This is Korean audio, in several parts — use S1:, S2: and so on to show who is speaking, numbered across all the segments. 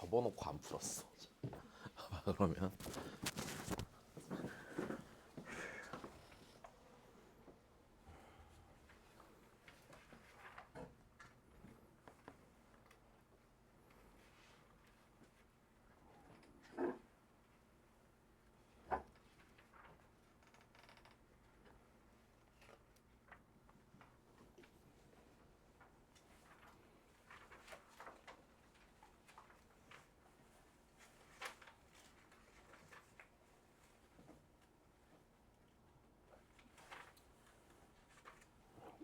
S1: 접어놓고 안 풀었어. 그러면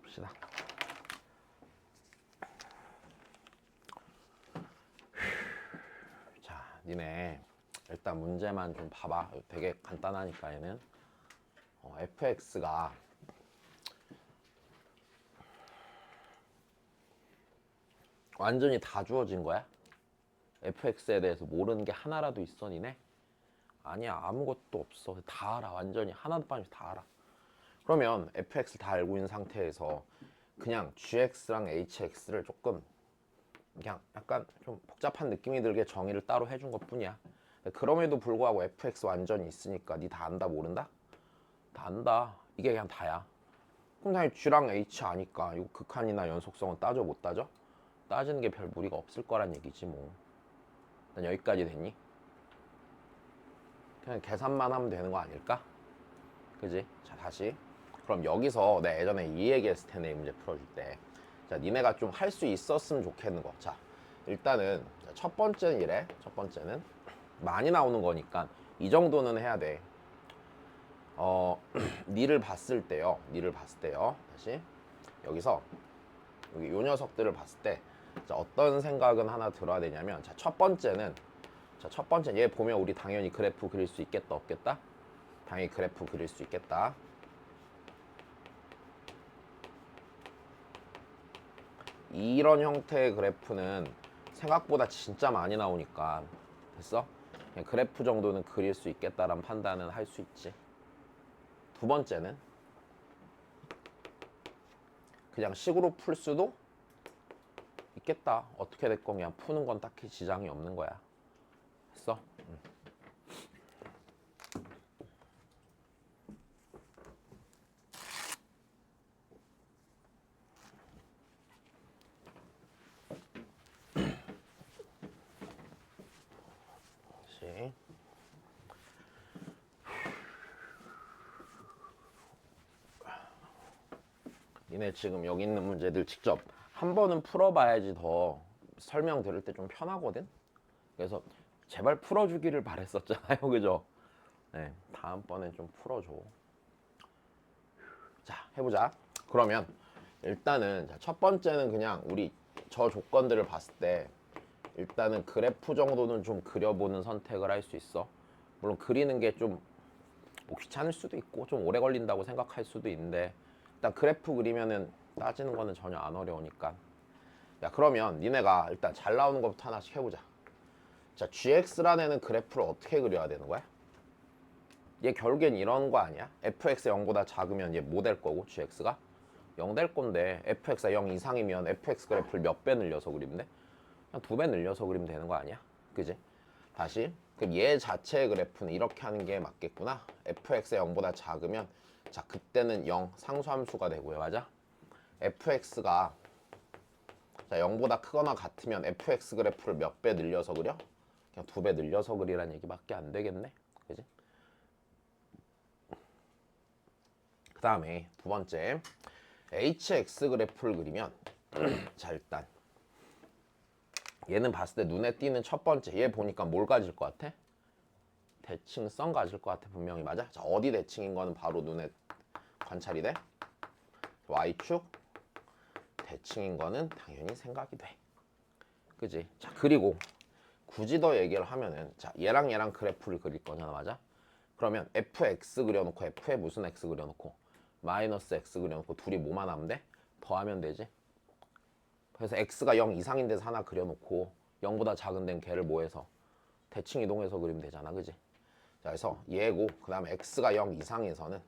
S1: 봅시다. 자, 니네 일단 문제만 좀 봐봐. 되게 간단하니까 얘는 fx가 완전히 다 주어진 거야? fx에 대해서 모르는 게 하나라도 있어 니네? 아니야, 아무것도 없어. 다 알아. 완전히 하나도 빠짐없이 다 알아. 그러면 fx 다 알고 있는 상태에서 그냥 gx랑 hx를 조금 그냥 약간 좀 복잡한 느낌이 들게 정의를 따로 해준 것 뿐이야. 그럼에도 불구하고 fx 완전히 있으니까 니 다 안다 모른다? 다 안다. 이게 그냥 다야. 그럼 당연히 g랑 h 아니까 이거 극한이나 연속성은 따져 못 따져? 따지는 게 별 무리가 없을 거란 얘기지 뭐. 난 여기까지 됐니? 그냥 계산만 하면 되는 거 아닐까? 그지? 자, 다시. 그럼 여기서 내가 예전에 이 얘기했을 텐데, 이 문제 풀어줄 때. 자, 니네가 좀 할 수 있었으면 좋겠는 거. 자, 일단은 첫 번째는 이래. 첫 번째는 많이 나오는 거니까 이 정도는 해야 돼. 니를 봤을 때요. 니를 봤을 때요. 다시. 여기서 여기 요 녀석들을 봤을 때 자, 어떤 생각은 하나 들어야 되냐면 자, 첫 번째는 자, 첫 번째 얘 보면 우리 당연히 그래프 그릴 수 있겠다 없겠다? 당연히 그래프 그릴 수 있겠다. 이런 형태의 그래프는 생각보다 진짜 많이 나오니까 됐어? 그냥 그래프 정도는 그릴 수 있겠다라는 판단은 할 수 있지. 두 번째는 그냥 식으로 풀 수도 있겠다. 어떻게 됐건 그냥 푸는 건 딱히 지장이 없는 거야. 됐어? 다시. 니네 지금 여기 있는 문제들 직접 한 번은 풀어봐야지 더 설명 들을 때 좀 편하거든? 그래서 제발 풀어주기를 바랬었잖아요. 그죠? 네, 다음번엔 좀 풀어줘. 자, 해보자. 그러면 일단은 첫 번째는 그냥 우리 저 조건들을 봤을 때 일단은 그래프 정도는 좀 그려보는 선택을 할 수 있어. 물론 그리는 게 좀 뭐 귀찮을 수도 있고 좀 오래 걸린다고 생각할 수도 있는데 일단 그래프 그리면은 따지는 거는 전혀 안 어려우니까. 야, 그러면 니네가 일단 잘 나오는 것부터 하나씩 해보자. 자, gx라는 애는 그래프를 어떻게 그려야 되는 거야? 얘 결국엔 이런 거 아니야? fx가 0보다 작으면 얘 뭐 될 거고 gx가? 0 될 건데 fx가 0 이상이면 fx 그래프를 몇 배 늘려서 그리면 돼? 한 2배 늘려서 그리면 되는 거 아니야? 그지? 다시. 그럼 얘 자체의 그래프는 이렇게 하는 게 맞겠구나. fx가 0보다 작으면 자, 그때는 0 상수함수가 되고요. 맞아? fx가 자, 0보다 크거나 같으면 fx 그래프를 몇 배 늘려서 그려? 그냥 2배 늘려서 그리란 얘기밖에 안 되겠네. 그지? 그 다음에 두 번째 hx 그래프를 그리면 자, 일단 얘는 봤을 때 눈에 띄는 첫 번째 얘 보니까 뭘 가질 것 같아? 대칭성 가질 것 같아. 분명히. 맞아? 자, 어디 대칭인 거는 바로 눈에 관찰이 돼. y축 대칭인 거는 당연히 생각이 돼. 그지? 자, 그리고 굳이 더 얘기를 하면은 자, 얘랑 얘랑 그래프를 그릴 거잖아. 맞아? 그러면 fx 그려놓고 f에 무슨 x 그려놓고 마이너스 x 그려놓고 둘이 뭐만 하면 돼? 더하면 되지. 그래서 x가 0 이상인 데서 하나 그려놓고 0보다 작은 데는 걔를 뭐 해서 대칭 이동해서 그리면 되잖아. 그지? 자, 그래서 얘고 그 다음에 x가 0 이상에서는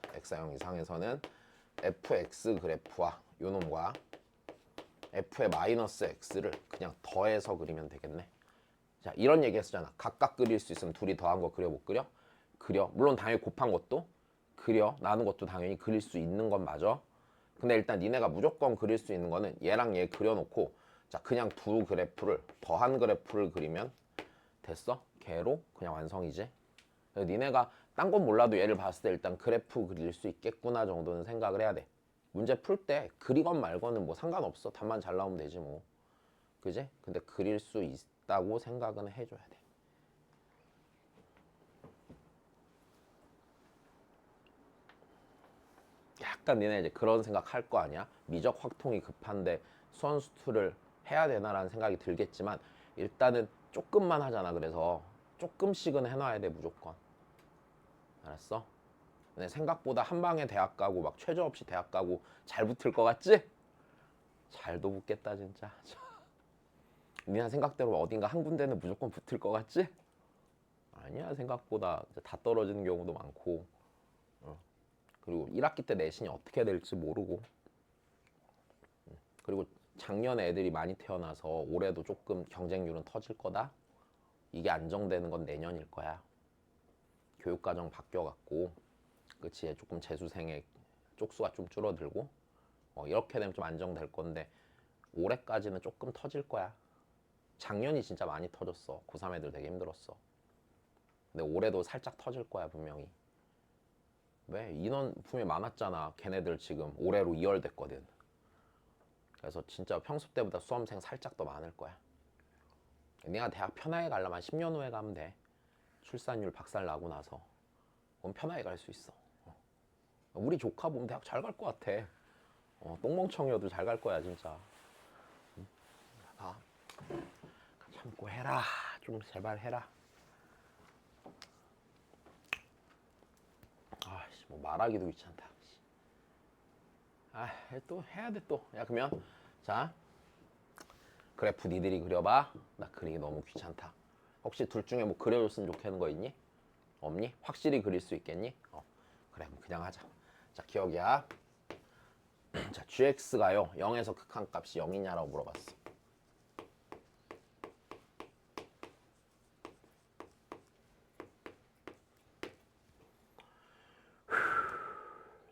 S1: fx 그래프와 요놈과 f의 마이너스 x를 그냥 더해서 그리면 되겠네. 자, 이런 얘기 했었잖아. 각각 그릴 수 있으면 둘이 더한 거 그려 못 그려? 그려. 물론 당연히 곱한 것도 그려. 나눈 것도 당연히 그릴 수 있는 건 맞아. 근데 일단 니네가 무조건 그릴 수 있는 거는 얘랑 얘 그려놓고 자 그냥 두 그래프를 더한 그래프를 그리면 됐어? 걔로 그냥 완성이지. 니네가 딴 건 몰라도 얘를 봤을 때 일단 그래프 그릴 수 있겠구나 정도는 생각을 해야 돼. 문제 풀 때 그리건 말건은 뭐 상관없어. 답만 잘 나오면 되지 뭐. 그지? 근데 그릴 수 있다고 생각은 해줘야 돼. 약간 니네 이제 그런 생각 할 거 아니야? 미적 확통이 급한데 수원수투를 해야 되나라는 생각이 들겠지만 일단은 조금만 하잖아. 그래서 조금씩은 해놔야 돼 무조건. 알았어? 근데 생각보다 한 방에 대학 가고 막 최저 없이 대학 가고 잘 붙을 것 같지? 잘도 붙겠다 진짜. 니네 생각대로 어딘가 한 군데는 무조건 붙을 것 같지? 아니야. 생각보다 다 떨어지는 경우도 많고 그리고 1학기 때 내신이 어떻게 될지 모르고 그리고 작년에 애들이 많이 태어나서 올해도 조금 경쟁률은 터질 거다. 이게 안정되는 건 내년일 거야. 교육과정 바뀌어갖고 그치 조금 재수생의 쪽수가 좀 줄어들고 이렇게 되면 좀 안정될 건데 올해까지는 조금 터질 거야. 작년이 진짜 많이 터졌어. 고3 애들 되게 힘들었어. 근데 올해도 살짝 터질 거야 분명히. 왜? 인원 분명히 많았잖아. 걔네들 지금 올해로 2월 됐거든. 그래서 진짜 평소 때보다 수험생 살짝 더 많을 거야. 내가 대학 편하게 가려면 10년 후에 가면 돼. 출산율 박살 나고 나서. 그럼 편하게 갈 수 있어. 우리 조카 보면 대학 잘 갈 것 같아. 똥멍청이어도 잘 갈 거야 진짜. 아, 참고 해라. 좀 제발 해라. 아씨 뭐 말하기도 귀찮다. 아 또 해야 돼 또. 야 그러면 자 그래프 니들이 그려봐. 나 그리기 너무 귀찮다. 혹시 둘 중에 뭐 그려줬으면 좋겠는 거 있니? 없니? 확실히 그릴 수 있겠니? 그래 그냥 하자. 자 기억이야. 자 gx가요 0에서 극한값이 0이냐라고 물어봤어.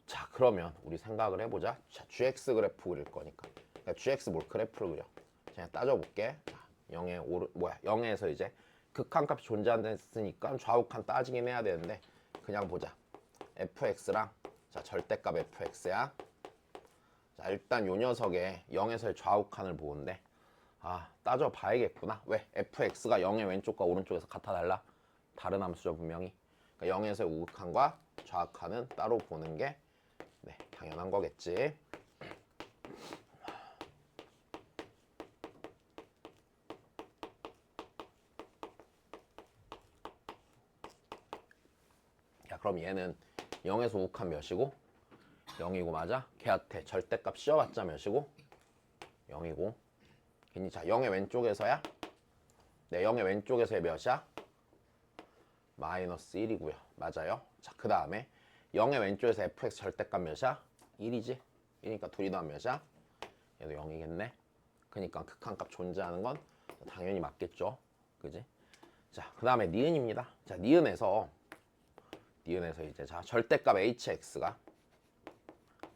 S1: 자 그러면 우리 생각을 해보자. 자 gx 그래프 그릴 거니까 그러니까 gx 뭘 그래프를 그려. 그냥 따져볼게. 자, 0에 오르 뭐야 0에서 이제 극한값이 존재한다했으니까 좌우칸 따지긴 해야 되는데 그냥 보자. fx랑 자 절대값 fx야. 자 일단 요 녀석의 0에서의 좌우칸을 보는데 따져 봐야겠구나. 왜? fx가 0의 왼쪽과 오른쪽에서 같아 달라? 다른 함수죠 분명히. 그러니까 0에서의 우극한과 좌우칸은 따로 보는 게 네, 당연한 거겠지. 야 그럼 얘는 0에서 우극한 몇이고? 0이고 맞아? 걔한테 절대값 씌워봤자 몇이고? 0이고 괜히 자 0의 왼쪽에서야? 네 0의 왼쪽에서의 몇이야? 마이너스 1이고요 맞아요? 자 그 다음에 0의 왼쪽에서 fx 절대값 몇이야? 1이지? 1이니까 둘이 더하면 몇이야? 얘도 0이겠네. 그러니까 극한값 존재하는 건 당연히 맞겠죠. 그지? 자, 그 다음에 니은입니다. 자, 니은에서 이제 자 절대값 hx가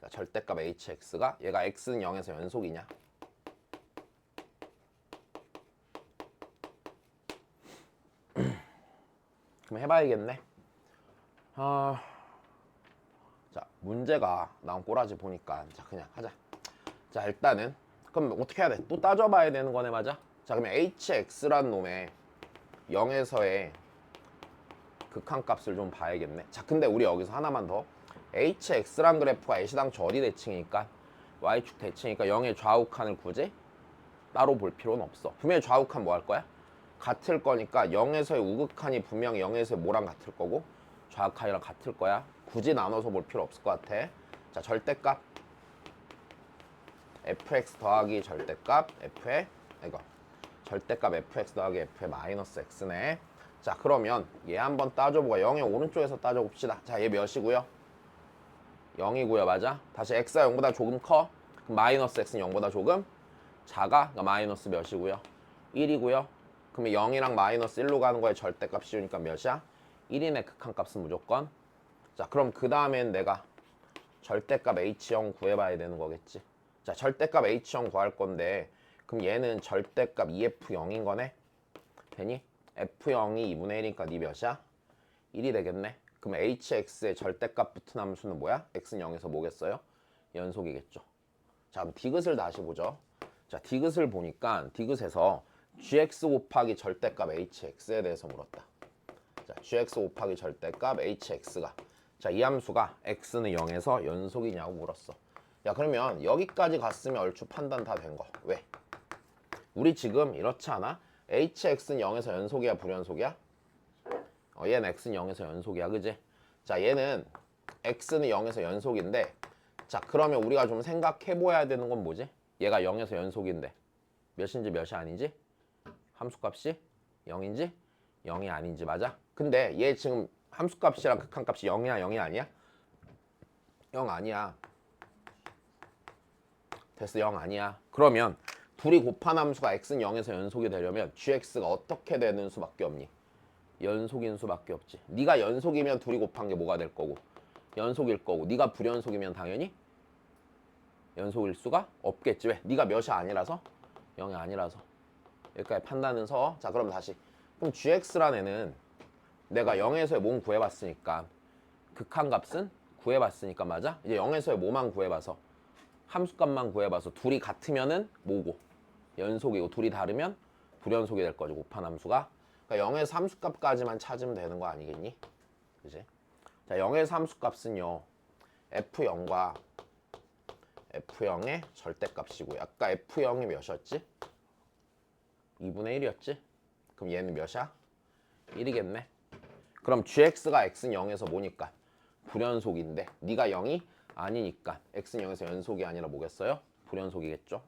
S1: 자, 절대값 hx가 얘가 x는 0에서 연속이냐? 그럼 해봐야겠네. 자 문제가 나온 꼬라지 보니까 자 그냥 하자. 자 일단은 그럼 어떻게 해야 돼? 또 따져봐야 되는 거네 맞아? 자 그러면 hx란 놈의 0에서의 극한값을 좀 봐야겠네. 자 근데 우리 여기서 하나만 더 hx란 그래프가 애시당초 어디 대칭이니까 y축 대칭이니까 0의 좌우칸을 굳이 따로 볼 필요는 없어. 분명히 좌우칸 뭐 할 거야? 같을 거니까 0에서의 우극한이 분명히 0에서의 뭐랑 같을 거고 좌우칸이랑 같을 거야. 굳이 나눠서 볼 필요 없을 것 같아. 자 절대값 fx 더하기 절대값 f의 이거 절대값 fx 더하기 f의 마이너스 x네. 자 그러면 얘 한번 따져보고 0의 오른쪽에서 따져봅시다. 자 얘 몇이고요? 0이고요 맞아? 다시 x가 0보다 조금 커? 그럼 마이너스 x는 0보다 조금 작아? 그러니까 마이너스 몇이고요? 1이고요 그러면 0이랑 마이너스 1로 가는 거에 절대값 씌우니까 몇이야? 1이네 극한값은 무조건. 자, 그럼 그 다음엔 내가 절대값 H0 구해봐야 되는 거겠지. 자, 절대값 H0 구할 건데 그럼 얘는 절대값 EF0인 거네? 되니? F0이 2분의 1이니까 니 몇이야? 1이 되겠네. 그럼 HX의 절대값 붙은 함수는 뭐야? X는 0에서 뭐겠어요? 연속이겠죠. 자, 그럼 디귿을 다시 보죠. 자, 디귿을 보니까 디귿에서 gx 곱하기 절대값 hx에 대해서 물었다. 자, gx 곱하기 절대값 hx가 자, 이 함수가 x는 0에서 연속이냐고 물었어. 야, 그러면 여기까지 갔으면 얼추 판단 다 된 거. 왜? 우리 지금 이렇지 않아? hx는 0에서 연속이야, 불연속이야? 얘는 x는 0에서 연속이야, 그지? 자, 얘는 x는 0에서 연속인데 자, 그러면 우리가 좀 생각해봐야 되는 건 뭐지? 얘가 0에서 연속인데 몇인지 몇이 아닌지? 함수값이 0인지 0이 아닌지 맞아? 근데 얘 지금 함수값이랑 극한값이 0이야 0이 아니야? 0 아니야. 됐어, 0 아니야. 그러면 둘이 곱한 함수가 x는 0에서 연속이 되려면 gx가 어떻게 되는 수밖에 없니? 연속인 수밖에 없지. 네가 연속이면 둘이 곱한 게 뭐가 될 거고 연속일 거고 네가 불연속이면 당연히 연속일 수가 없겠지. 왜? 네가 몇이 아니라서 0이 아니라서. 여기까지 판단은 서. 자, 그럼 다시. 그럼 gx란 애는 내가 0에서의 몸 구해봤으니까 극한값은 구해봤으니까 맞아? 이제 0에서의 뭐만 구해봐서 함수값만 구해봐서 둘이 같으면은 뭐고? 연속이고 둘이 다르면 불연속이 될 거지 곱한 함수가. 그러니까 0에서 함수값까지만 찾으면 되는 거 아니겠니? 그지? 자, 0에서 함수값은요 F0과 F0의 절대값이고요. 아까 F0이 몇이었지? 2분의 1이었지? 그럼 얘는 몇이야? 1이겠네. 그럼 gx가 x는 0에서 뭐니까? 불연속인데 네가 0이 아니니까 x는 0에서 연속이 아니라 뭐겠어요? 불연속이겠죠?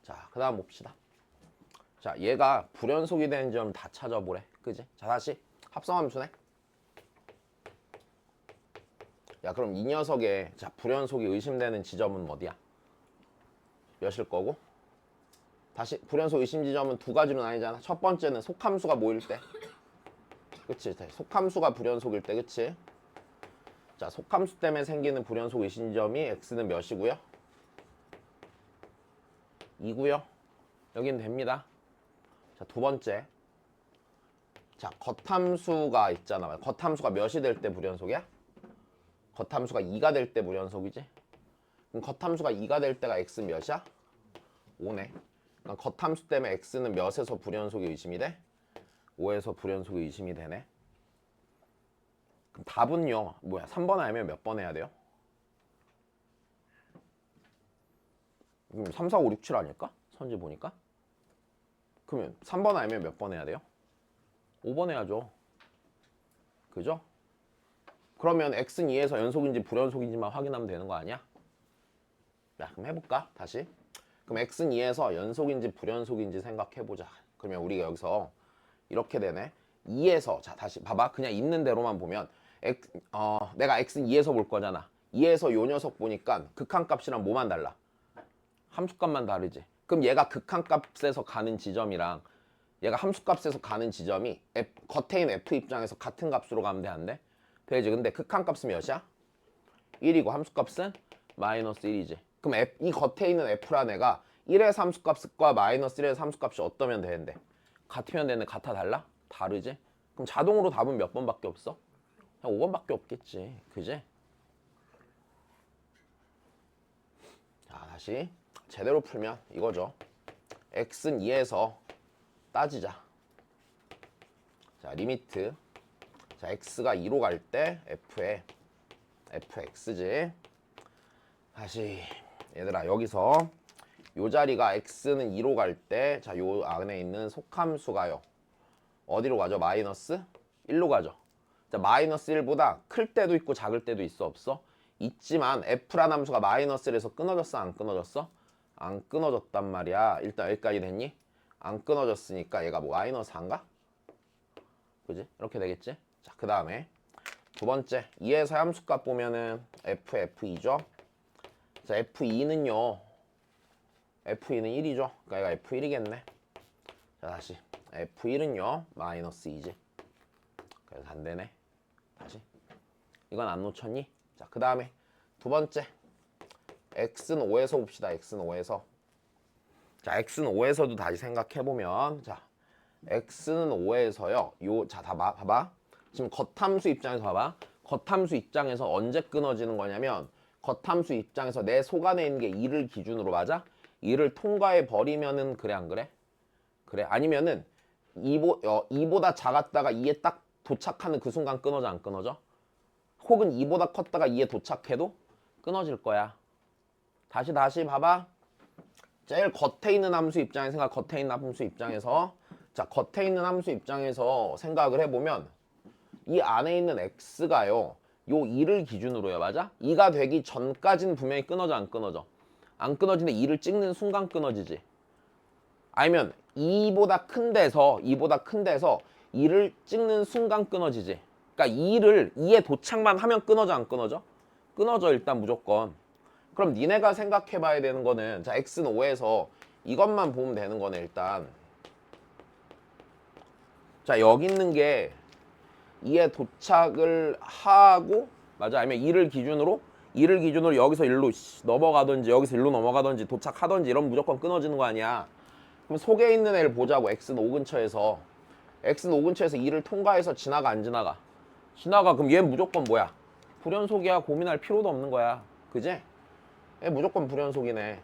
S1: 자, 그 다음 봅시다. 자, 얘가 불연속이 되는 점 다 찾아보래. 그지? 자, 다시 합성함수네. 야, 그럼 이 녀석의 자, 불연속이 의심되는 지점은 어디야? 몇일 거고? 다시 불연속 의심 지점은 두 가지로 나뉘잖아. 첫 번째는 속함수가 뭐일 때? 그치? 속함수가 불연속일 때, 그치? 자, 속함수 때문에 생기는 불연속 의심 지점이 x는 몇이고요? 2고요. 여기는 됩니다. 자, 두 번째. 자, 겉함수가 있잖아. 겉함수가 몇이 될 때 불연속이야? 겉함수가 2가 될 때 불연속이지? 그럼 겉함수가 2가 될 때가 x 몇이야? 5네. 그러니까 겉함수 때문에 x는 몇에서 불연속이 의심이 돼? 5에서 불연속이 의심이 되네. 그럼 답은요. 뭐야? 3번 알면 몇 번 해야 돼요? 그럼 3, 4, 5, 6, 7 아닐까? 선지 보니까. 그러면 3번 알면 몇 번 해야 돼요? 5번 해야죠. 그죠? 그러면 x는 2에서 연속인지 불연속인지만 확인하면 되는 거 아니야? 야, 그럼 해볼까? 다시. 그럼 x는 2에서 연속인지 불연속인지 생각해보자. 그러면 우리가 여기서 이렇게 되네. 2에서 자 다시 봐봐. 그냥 있는 대로만 보면 내가 x는 2에서 볼 거잖아. 2에서 요 녀석 보니까 극한값이랑 뭐만 달라? 함수값만 다르지. 그럼 얘가 극한값에서 가는 지점이랑 얘가 함수값에서 가는 지점이 겉에 있는 f 입장에서 같은 값으로 가면 돼, 안 돼? 되지. 근데 극한값은 몇이야? 1이고 함수값은 마이너스 1이지. 그럼 이 겉에 있는 f란 애가 1의 함수값과 마이너스 1의 함수값이 어떠면 되는데? 같으면 되는데 같아 달라? 다르지? 그럼 자동으로 답은 몇 번밖에 없어? 그냥 5번밖에 없겠지. 그지? 다시 제대로 풀면 이거죠. x는 2에서 따지자. 자, 리미트. 자, x가 2로 갈 때 f에 fx지. 다시 얘들아 여기서 요 자리가 x는 2로 갈 때 자, 요 안에 있는 속함수가요. 어디로 가죠? 마이너스 1로 가죠. 자, 마이너스 1보다 클 때도 있고 작을 때도 있어 없어? 있지만 f라는 함수가 마이너스 1에서 끊어졌어 안 끊어졌어? 안 끊어졌단 말이야. 일단 여기까지 됐니? 안 끊어졌으니까 얘가 뭐 마이너스 4인가? 그지? 이렇게 되겠지? 자, 그 다음에 두 번째 2에서 함수값 보면은 f2죠. 자, f2는요 f2는 1이죠. 그러니까 얘가 f1이겠네. 자, 다시 f1은요 마이너스 2지. 그래서 안 되네. 다시 이건 안 놓쳤니? 자, 그 다음에 두 번째 x는 5에서 봅시다. x는 5에서. 자, x는 5에서도 다시 생각해보면 자, x는 5에서요 자, 봐봐. 지금 겉함수 입장에서 봐봐. 겉함수 입장에서 언제 끊어지는 거냐면 겉함수 입장에서 내 속 안에 있는 게 2를 기준으로 맞아? 2를 통과해 버리면은 그래 안 그래? 그래. 아니면은 2보다 작았다가 2에 딱 도착하는 그 순간 끊어져 안 끊어져? 혹은 2보다 컸다가 2에 도착해도 끊어질 거야. 다시 봐봐. 제일 겉에 있는 함수 입장에서 겉에 있는 함수 입장에서 자, 겉에 있는 함수 입장에서 생각을 해보면 이 안에 있는 x가요 요 2를 기준으로요. 맞아? 2가 되기 전까지는 분명히 끊어져 안 끊어져? 안 끊어지는데 2를 찍는 순간 끊어지지. 아니면 2보다 큰 데서 2를 찍는 순간 끊어지지. 그러니까 2에 도착만 하면 끊어져 안 끊어져? 끊어져 일단 무조건. 그럼 니네가 생각해 봐야 되는 거는 자, x는 5에서 이것만 보면 되는 거네 일단. 자, 여기 있는 게 2에 도착을 하고 맞아? 아니면 2를 기준으로 여기서 1로 넘어가든지 여기서 1로 넘어가든지 도착하든지 이러면 무조건 끊어지는 거 아니야. 그럼 속에 있는 애를 보자고. x는 5 근처에서 2를 통과해서 지나가 안 지나가? 지나가. 그럼 얘 무조건 뭐야? 불연속이야. 고민할 필요도 없는 거야. 그지? 얘 무조건 불연속이네.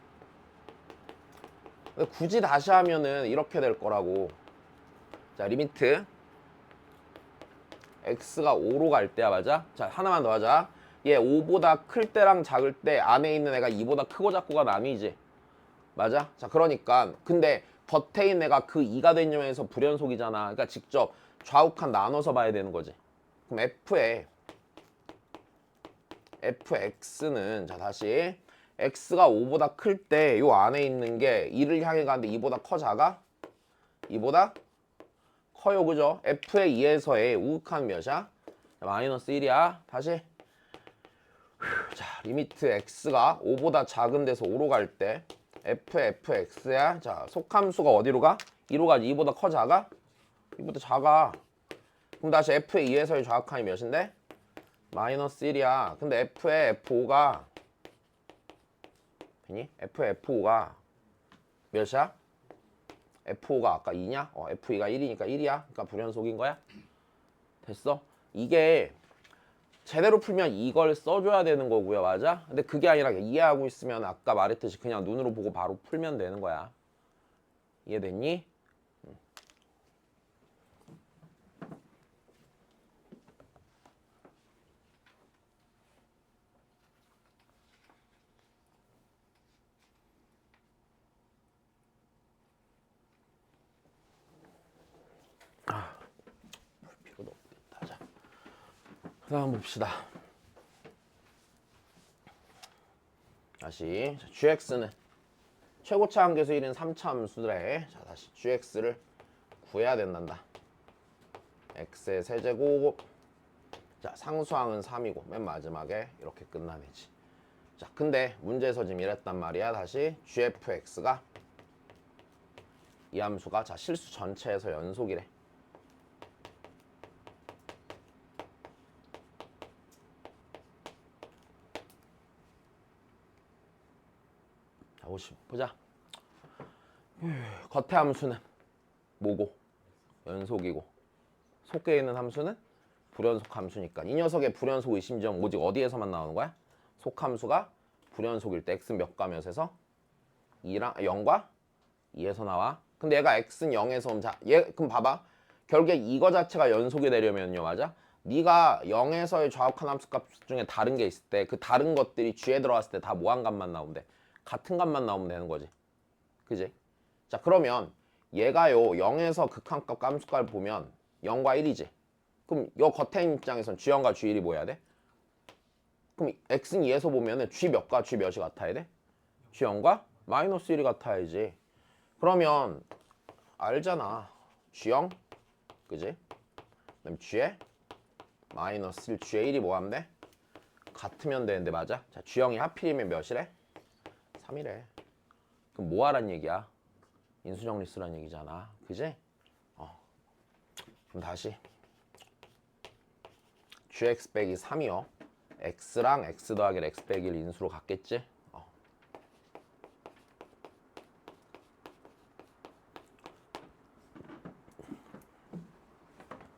S1: 근데 굳이 다시 하면은 이렇게 될 거라고. 자, 리미트 x가 5로 갈 때야. 맞아? 자, 하나만 더 하자. 얘 5보다 클 때랑 작을 때 안에 있는 애가 2보다 크고 작고가 나뉘지. 맞아? 자, 그러니까 근데 겉에 있는 애가 그 2가 된 점에서 불연속이잖아. 그러니까 직접 좌우칸 나눠서 봐야 되는 거지. 그럼 fx는 자, 다시 x가 5보다 클 때 요 안에 있는 게 2를 향해 가는데 2보다 커 작아? 2보다 커요. 그죠? f의 2에서의 우극한 몇이야? 자, 마이너스 1이야. 다시 자, 리미트 x가 5보다 작은 데서 5로 갈 때 fx야. 자, 속함수가 어디로 가? 2로 가지. 2보다 커 작아? 2보다 작아. 그럼 다시 f의 2에서의 좌극한이 몇인데? 마이너스 1이야. 근데 f의 f5가 되니? f의 f5가 몇이야? f5가 아까 2냐? f2가 1이니까 1이야. 그러니까 불연속인 거야? 됐어? 이게 제대로 풀면 이걸 써줘야 되는 거고요. 맞아? 근데 그게 아니라 이해하고 있으면 아까 말했듯이 그냥 눈으로 보고 바로 풀면 되는 거야. 이해됐니? 필요도 없겠다. 자, 그 다음 봅시다. 다시 자, gx는 최고차 함계수 1인 3차 함수들에 자, 다시 gx를 구해야 된단다. x의 세제곱 자, 상수항은 3이고 맨 마지막에 이렇게 끝나내지. 자, 근데 문제에서 지금 이랬단 말이야. 다시 gfx가 이 함수가 자, 실수 전체에서 연속이래. 자, 보자. 겉의 함수는 뭐고? 연속이고 속에 있는 함수는 불연속 함수니까 이 녀석의 불연속 의심점 오직 어디에서만 나오는 거야? 속함수가 불연속일 때 x는 몇과 몇에서? 2랑 0과 2에서 나와. 근데 얘가 x는 0에서 오면 자, 얘 그럼 봐봐. 결국에 이거 자체가 연속이 되려면요, 맞아? 네가 0에서의 좌우한 함수값 중에 다른 게 있을 때 그 다른 것들이 G에 들어갔을 때 다 뭐한 값만 나오면 돼? 같은 값만 나오면 되는 거지. 그지? 자, 그러면 얘가요 0에서 극한값 함수값을 보면 0과 1이지. 그럼 요 겉에 입장에선 G0과 G1이 뭐 해야 돼? 그럼 x는 2에서 보면은 G 몇과 G 몇이 같아야 돼? G0과 마이너스 1이 같아야지. 그러면 알잖아. G0, 그지? 그다음 G에 마이너스 1, G에 1이 뭐 하면 돼? 같으면 되는데 맞아? 자, G0이 하필이면 몇이래? 3이래. 그럼 뭐 하란 얘기야? 인수정리 쓰란 얘기잖아. 그지? 그럼 다시 gx 빼기 3이요. x랑 x 더하기 x 빼기 1 인수로 갔겠지?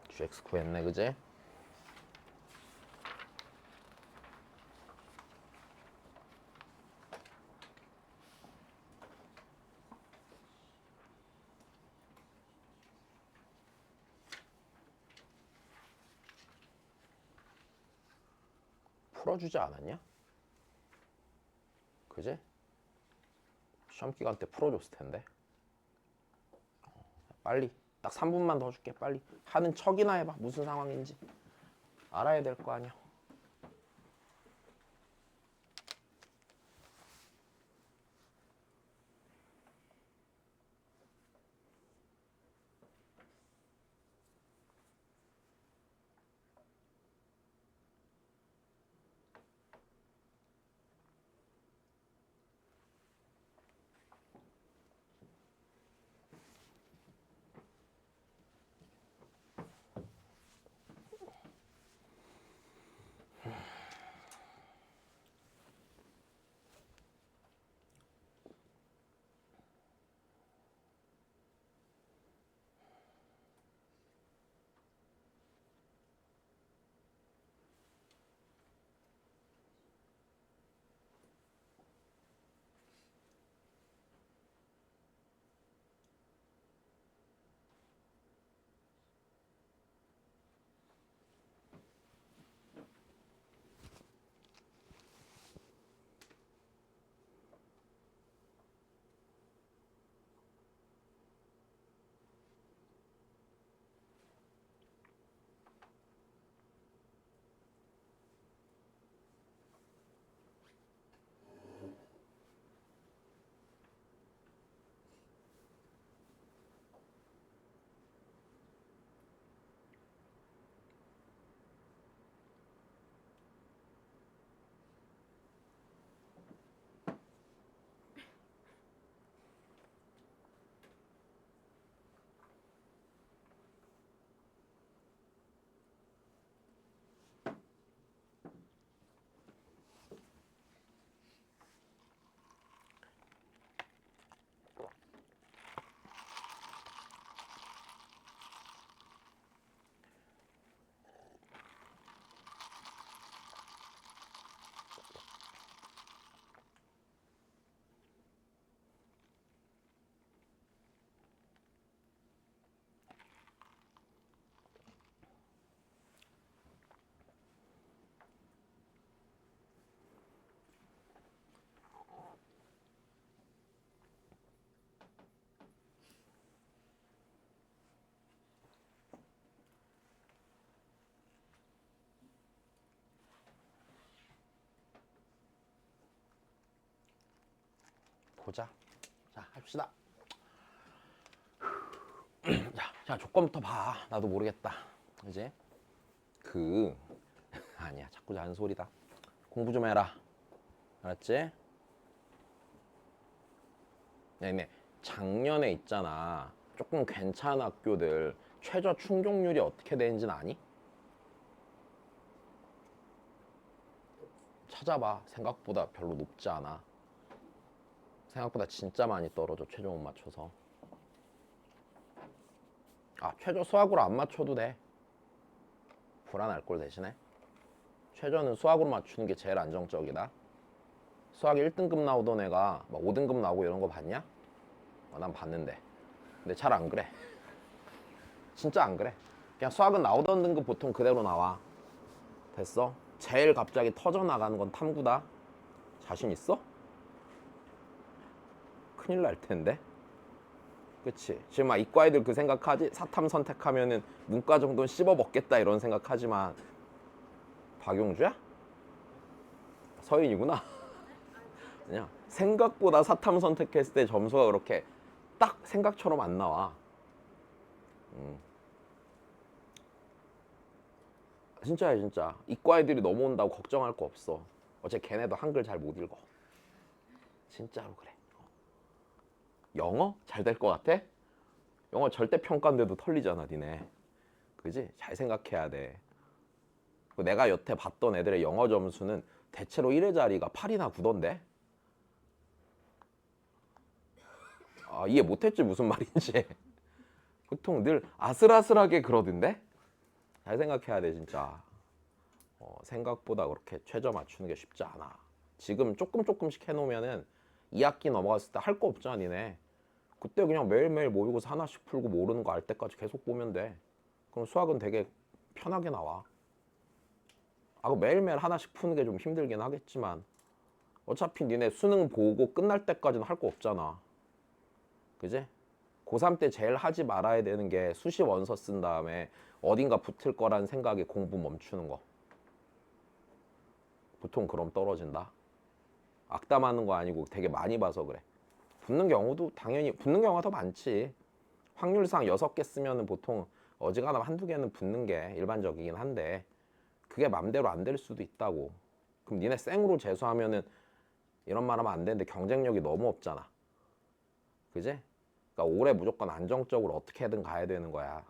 S1: gx 구했네, 그지? 풀어주지 않았냐? 그지? 시험 기간 때 풀어줬을 텐데. 빨리 딱 3분만 더 줄게. 빨리 하는 척이나 해봐. 무슨 상황인지 알아야 될 거 아니야. 보자. 자, 합시다. 자, 조건부터 봐. 나도 모르겠다. 이제 아니야, 자꾸 잔소리다. 공부 좀 해라. 알았지? 네네. 작년에 있잖아. 조금 괜찮은 학교들 최저 충족률이 어떻게 되는지는 아니? 찾아봐. 생각보다 별로 높지 않아. 생각보다 진짜 많이 떨어져. 최저 못 맞춰서. 최저 수학으로 안 맞춰도 돼. 불안할 걸 대신에. 최저는 수학으로 맞추는 게 제일 안정적이다. 수학 1등급 나오던 애가 막 5등급 나오고 이런 거 봤냐? 난 봤는데. 근데 잘 안 그래. 진짜 안 그래. 그냥 수학은 나오던 등급 보통 그대로 나와. 됐어? 제일 갑자기 터져나가는 건 탐구다. 자신 있어? 큰일 날 텐데. 그치? 지금 막 이과 애들 그 생각하지? 사탐 선택하면은 문과 정도는 씹어 먹겠다 이런 생각하지만 박용주야? 서인이구나. 그냥 생각보다 사탐 선택했을 때 점수가 그렇게 딱 생각처럼 안 나와. 진짜야 진짜. 이과 애들이 넘어온다고 걱정할 거 없어. 어차피 걔네도 한글 잘 못 읽어. 진짜로 그래. 영어? 잘 될 것 같아? 영어 절대 평가인데도 털리잖아 니네. 그지? 잘 생각해야 돼. 내가 여태 봤던 애들의 영어 점수는 대체로 1회 자리가 8이나 9던데? 아, 이해 못했지 무슨 말인지. 보통 늘 아슬아슬하게 그러던데? 잘 생각해야 돼 진짜. 생각보다 그렇게 최저 맞추는 게 쉽지 않아. 지금 조금씩 해놓으면은 2학기 넘어갔을 때 할 거 없잖아 니네. 그때 그냥 매일매일 모의고사 하나씩 풀고 모르는 거 알 때까지 계속 보면 돼. 그럼 수학은 되게 편하게 나와. 아, 매일매일 하나씩 푸는 게 좀 힘들긴 하겠지만 어차피 니네 수능 보고 끝날 때까지는 할 거 없잖아. 그지? 고3 때 제일 하지 말아야 되는 게 수시 원서 쓴 다음에 어딘가 붙을 거란 생각에 공부 멈추는 거. 보통 그럼 떨어진다. 악담하는 거 아니고 되게 많이 봐서 그래. 붙는 경우도 당연히 붙는 경우가 더 많지. 확률상 6개 쓰면은 보통 어지간하면 한두 개는 붙는 게 일반적이긴 한데 그게 맘대로 안 될 수도 있다고. 그럼 니네 생으로 재수하면은 이런 말 하면 안 되는데 경쟁력이 너무 없잖아. 그지? 그러니까 올해 무조건 안정적으로 어떻게든 가야 되는 거야.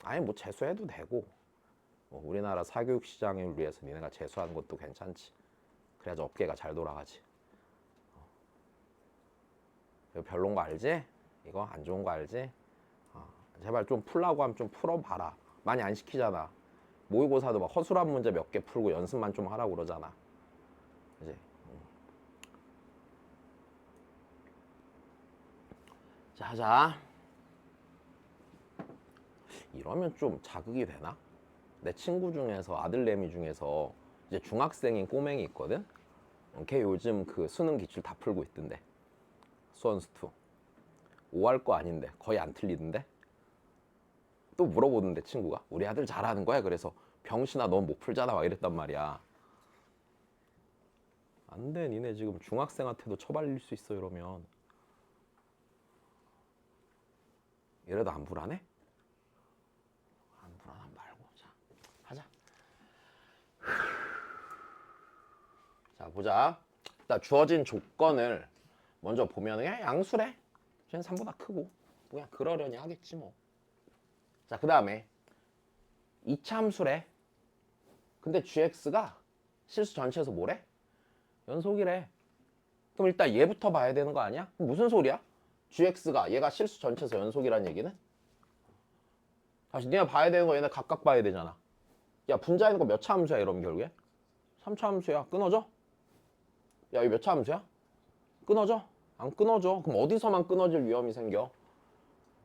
S1: 아니 뭐 재수해도 되고 우리나라 사교육 시장을 위해서 니네가 재수하는 것도 괜찮지. 그래야지 업계가 잘 돌아가지. 이거 별론 거 알지? 이거 안 좋은 거 알지? 제발 좀 풀라고 하면 좀 풀어봐라. 많이 안 시키잖아. 모의고사도 막 허술한 문제 몇 개 풀고 연습만 좀 하라고 그러잖아. 그지? 자, 하자. 이러면 좀 자극이 되나? 내 친구 중에서 아들내미 중에서 이제 중학생인 꼬맹이 있거든? 걔 요즘 그 수능 기출 다 풀고 있던데. 수원수투. 5할 거 아닌데 거의 안 틀리던데? 또 물어보는데 친구가 우리 아들 잘하는 거야? 그래서 병신아 넌 못 풀잖아 막 이랬단 말이야. 안 돼 니네 지금 중학생한테도 처발릴 수 있어 이러면. 이래도 안 불안해? 안 불안하면 말고. 자 하자. 자 보자. 일단 주어진 조건을 먼저 보면 그냥 양수래. 쟤는 3보다 크고 그냥 그러려니 하겠지 뭐. 자 그 다음에 이차함수래. 근데 gx가 실수 전체에서 뭐래? 연속이래. 그럼 일단 얘부터 봐야 되는 거 아니야? 그럼 무슨 소리야? gx가 얘가 실수 전체에서 연속이란 얘기는? 다시 네가 봐야 되는 거 얘네 각각 봐야 되잖아. 야 분자있는 거 몇 차 함수야 이러면 결국에? 3차 함수야. 끊어져? 야 이거 몇 차 함수야? 끊어져? 안 끊어져. 그럼 어디서만 끊어질 위험이 생겨?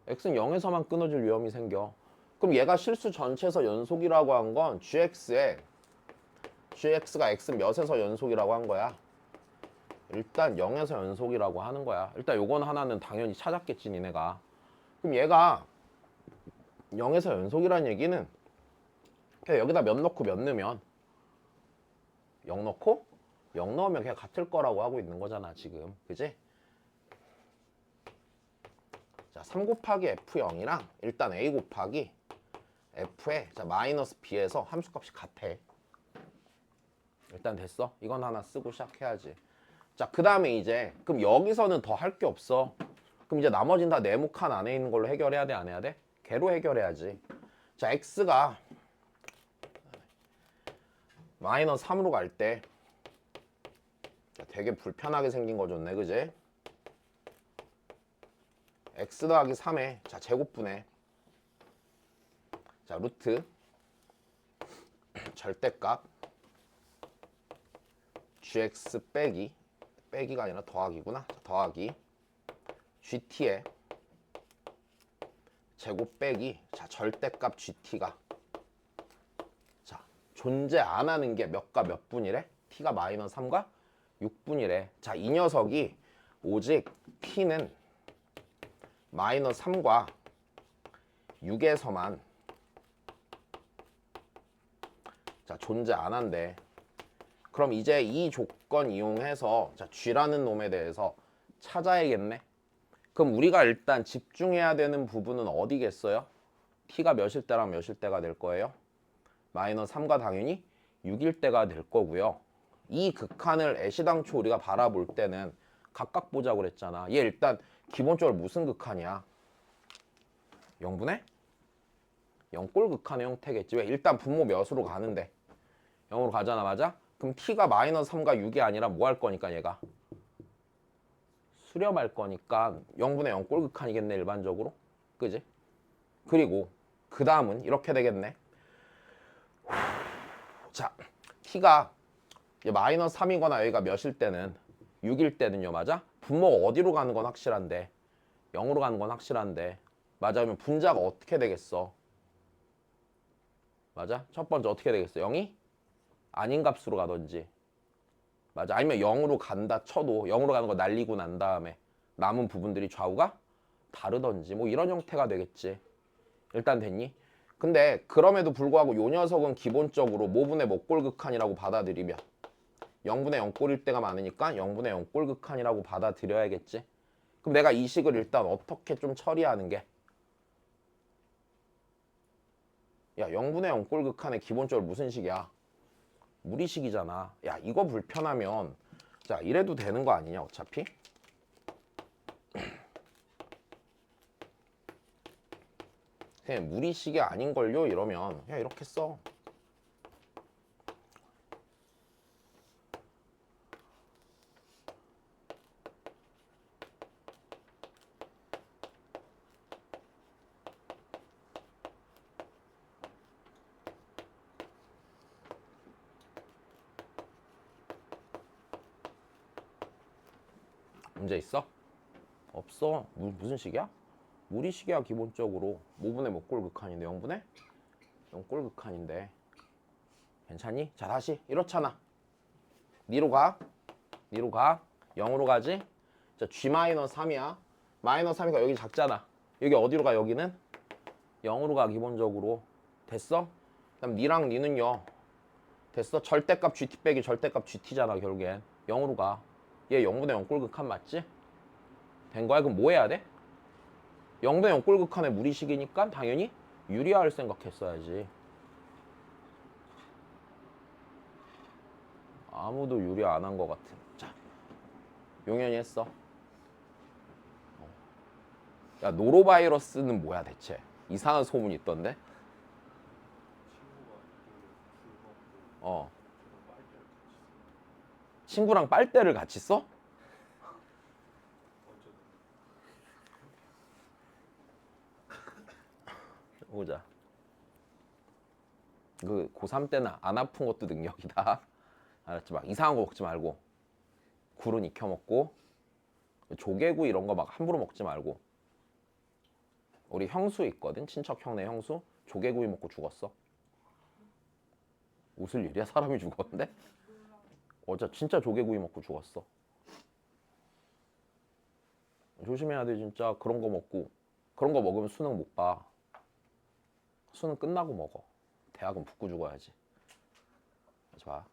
S1: x는 0에서만 끊어질 위험이 생겨. 그럼 얘가 실수 전체에서 연속이라고 한 건 gx가 x 몇에서 연속이라고 한 거야. 일단 0에서 연속이라고 하는 거야. 일단 요건 하나는 당연히 찾았겠지 니네가. 그럼 얘가 0에서 연속이라는 얘기는 그냥 여기다 몇 넣고 몇 넣으면 0 넣고 0 넣으면 그냥 같을 거라고 하고 있는 거잖아 지금. 그지? 자, 3 곱하기 f0이랑 일단 a 곱하기 f에 자 마이너스 b에서 함수값이 같아. 일단 됐어. 이건 하나 쓰고 시작해야지. 자, 그 다음에 이제 그럼 여기서는 더 할 게 없어. 그럼 이제 나머지는 다 네모 칸 안에 있는 걸로 해결해야 돼 안 해야 돼? 걔로 해결해야지. 자, x가 마이너스 3으로 갈 때 되게 불편하게 생긴 거 줬네 그지? x 더하기 3에 자 제곱분해 자 루트 절대값 gx 빼기가 아니라 더하기구나. 더하기 gt의 제곱 빼기 자 절대값 gt가 자 존재 안 하는 게 몇과 몇 분이래? t가 마이너스 3과 6분이래. 자, 이 녀석이 오직 t는 마이너스 3과 6에서만 자 존재 안 한대. 그럼 이제 이 조건 이용해서 자 g라는 놈에 대해서 찾아야겠네. 그럼 우리가 일단 집중해야 되는 부분은 어디겠어요? t가 몇일 때랑 몇일 때가 될 거예요? 마이너스 3과 당연히 6일 때가 될 거고요. 이 극한을 애시당초 우리가 바라볼 때는 각각 보자고 그랬잖아. 얘 일단 기본적으로 무슨 극한이야? 0분의 0꼴 극한의 형태겠지. 왜? 일단 분모 몇으로 가는데 0으로 가잖아. 맞아? 그럼 t가 마이너스 3과 6이 아니라 뭐 할 거니까 얘가 수렴할 거니까 0분의 0꼴 극한이겠네 일반적으로. 그지? 그리고 그 다음은 이렇게 되겠네. 자, t가 마이너스 3이거나 여기가 몇일 때는 6일 때는요. 맞아? 분모가 어디로 가는 건 확실한데 0으로 가는 건 확실한데 맞아? 그러면 분자가 어떻게 되겠어? 맞아? 첫 번째 어떻게 되겠어? 0이 아닌 값으로 가든지 맞아? 아니면 0으로 간다 쳐도 0으로 가는 거 날리고 난 다음에 남은 부분들이 좌우가 다르던지 뭐 이런 형태가 되겠지. 일단 됐니? 근데 그럼에도 불구하고 요 녀석은 기본적으로 모분의 목골 극한이라고 받아들이면 0분의 0꼴일 때가 많으니까 0분의 0꼴 극한이라고 받아들여야겠지. 그럼 내가 이 식을 일단 어떻게 좀 처리하는 게 야 0분의 0꼴 극한의 기본적으로 무슨 식이야? 무리식이잖아. 야 이거 불편하면 자 이래도 되는 거 아니냐 어차피? 그냥 무리식이 아닌걸요 이러면 야 이렇게 써. 문제 있어? 없어. 무슨 식이야? 무리식이야 기본적으로. 모분의 목골 극한인데 0분의 0꼴 극한인데 괜찮니? 자 다시 이렇잖아. 니로 가. 0으로 가지? 자 g-3이야. 마이너스 3이니까 여기 작잖아. 여기 어디로 가? 여기는 0으로 가 기본적으로. 됐어? 그럼 니랑 니는요. 됐어? 절대값 gt 빼기 절대값 gt잖아 결국엔. 0으로 가. 얘 0분의 0꼴 극한 맞지? 된 거야? 그럼 뭐 해야 돼? 0분의 0꼴 극한의 무리식이니까 당연히 유리화를 생각했어야지. 아무도 유리화 안 한 것 같은. 자, 용현이 했어. 야, 노로바이러스는 뭐야 대체? 이상한 소문이 있던데? 친구랑 빨대를 같이 써? 보자. 그 고3 때는 안 아픈 것도 능력이다. 알았지? 막 이상한 거 먹지 말고 굴은 익혀 먹고 조개구이 이런 거 막 함부로 먹지 말고. 우리 형수 있거든? 친척 형네 형수 조개구이 먹고 죽었어. 웃을 일이야? 사람이 죽었는데? 진짜 조개구이 먹고 죽었어. 조심해야 돼 진짜. 그런 거 먹고 그런 거 먹으면 수능 못 봐. 수능 끝나고 먹어. 대학은 붙고 죽어야지. 봐.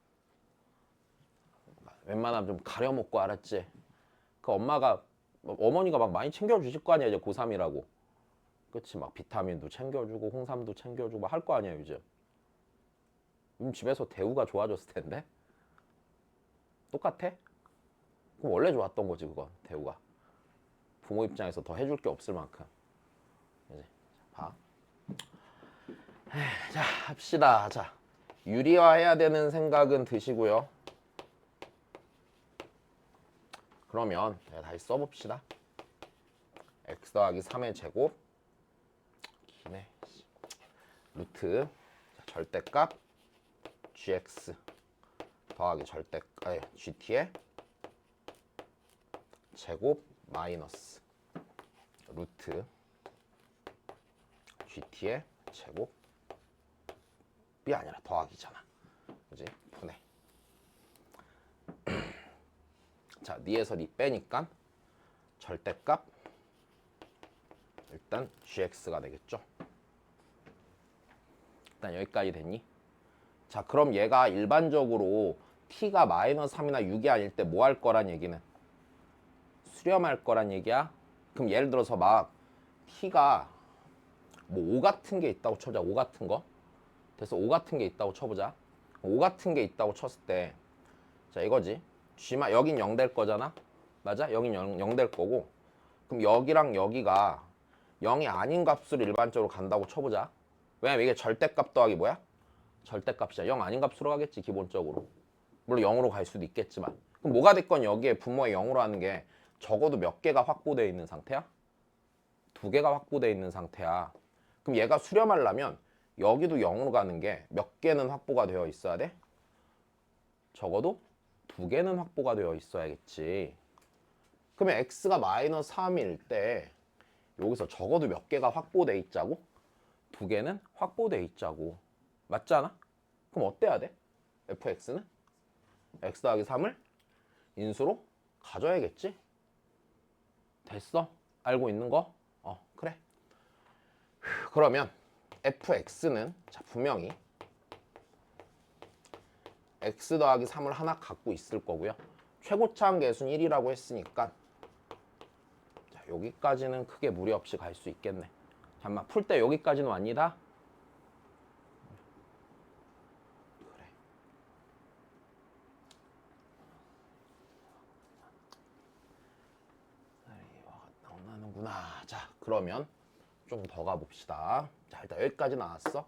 S1: 웬만하면 좀 가려 먹고 알았지? 그 어머니가 막 많이 챙겨주실 거 아니야 이제 고3이라고. 그치? 막 비타민도 챙겨주고 홍삼도 챙겨주고 할 거 아니야 요즘. 집에서 대우가 좋아졌을 텐데? 똑같아? 그럼 원래 좋았던 거지 그건 대우가. 부모 입장에서 더 해줄 게 없을 만큼. 이제 봐. 자 합시다. 자 유리화해야 되는 생각은 드시고요. 그러면 다시 써봅시다. x 더하기 3의 제곱 기네 루트 절대값 gx 더하기 GT의 제곱 마이너스 루트 GT의 제곱이 아니라 더하기잖아. 그지? 분해. 자, 니에서 니 빼니까 절대값 일단 gx가 되겠죠. 일단 여기까지 됐니? 자, 그럼 얘가 일반적으로 t가 마이너스 3이나 6이 아닐 때 뭐 할 거란 얘기는? 수렴할 거란 얘기야. 그럼 예를 들어서 막 t가 뭐 5 같은 게 있다고 쳐보자. 5 같은 거. 그래서 5 같은 게 있다고 쳐보자. 5 같은 게 있다고 쳤을 때 자, 이거지. g만 여긴 0 될 거잖아. 맞아? 여긴 0 될 거고. 그럼 여기랑 여기가 0이 아닌 값으로 일반적으로 간다고 쳐보자. 왜냐면 이게 절대값 더하기 뭐야? 절대값이야. 0 아닌 값으로 가겠지, 기본적으로. 물론 0으로 갈 수도 있겠지만. 그럼 뭐가 됐건 여기에 분모에 0으로 하는 게 적어도 몇 개가 확보되어 있는 상태야? 2개가 확보되어 있는 상태야. 그럼 얘가 수렴하려면 여기도 0으로 가는 게 몇 개는 확보가 되어 있어야 돼? 적어도 2개는 확보가 되어 있어야겠지. 그러면 x가 마이너스 3일 때 여기서 적어도 몇 개가 확보돼 있자고? 2개는 확보돼 있자고. 맞지 않아? 그럼 어때야 돼? fx는? x 더하기 3을 인수로 가져야겠지? 됐어? 알고 있는 거? 그래. 그러면 fx는 자, 분명히 x 더하기 3을 하나 갖고 있을 거고요. 최고차항 계수는 1이라고 했으니까 자, 여기까지는 크게 무리 없이 갈 수 있겠네. 잠깐만, 풀 때 여기까지는 왔니다. 그래. 나오는구나. 자, 그러면 좀 더 가봅시다. 자, 일단 여기까지 나왔어.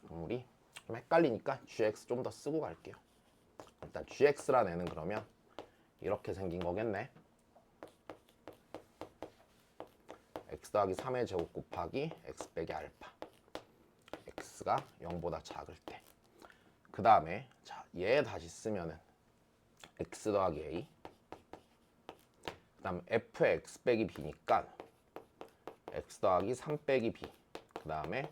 S1: 그럼 우리 좀 헷갈리니까 gx 좀 더 쓰고 갈게요. 일단 gx란 애는 그러면 이렇게 생긴 거겠네. x 더하기 3의 제곱 곱하기 x 빼기 알파. x가 0보다 작을 때. 그 다음에 자, 얘 다시 쓰면은 x 더하기 a. 그 다음 f의 x 빼기 b니까 x 더하기 3 빼기 b. 그 다음에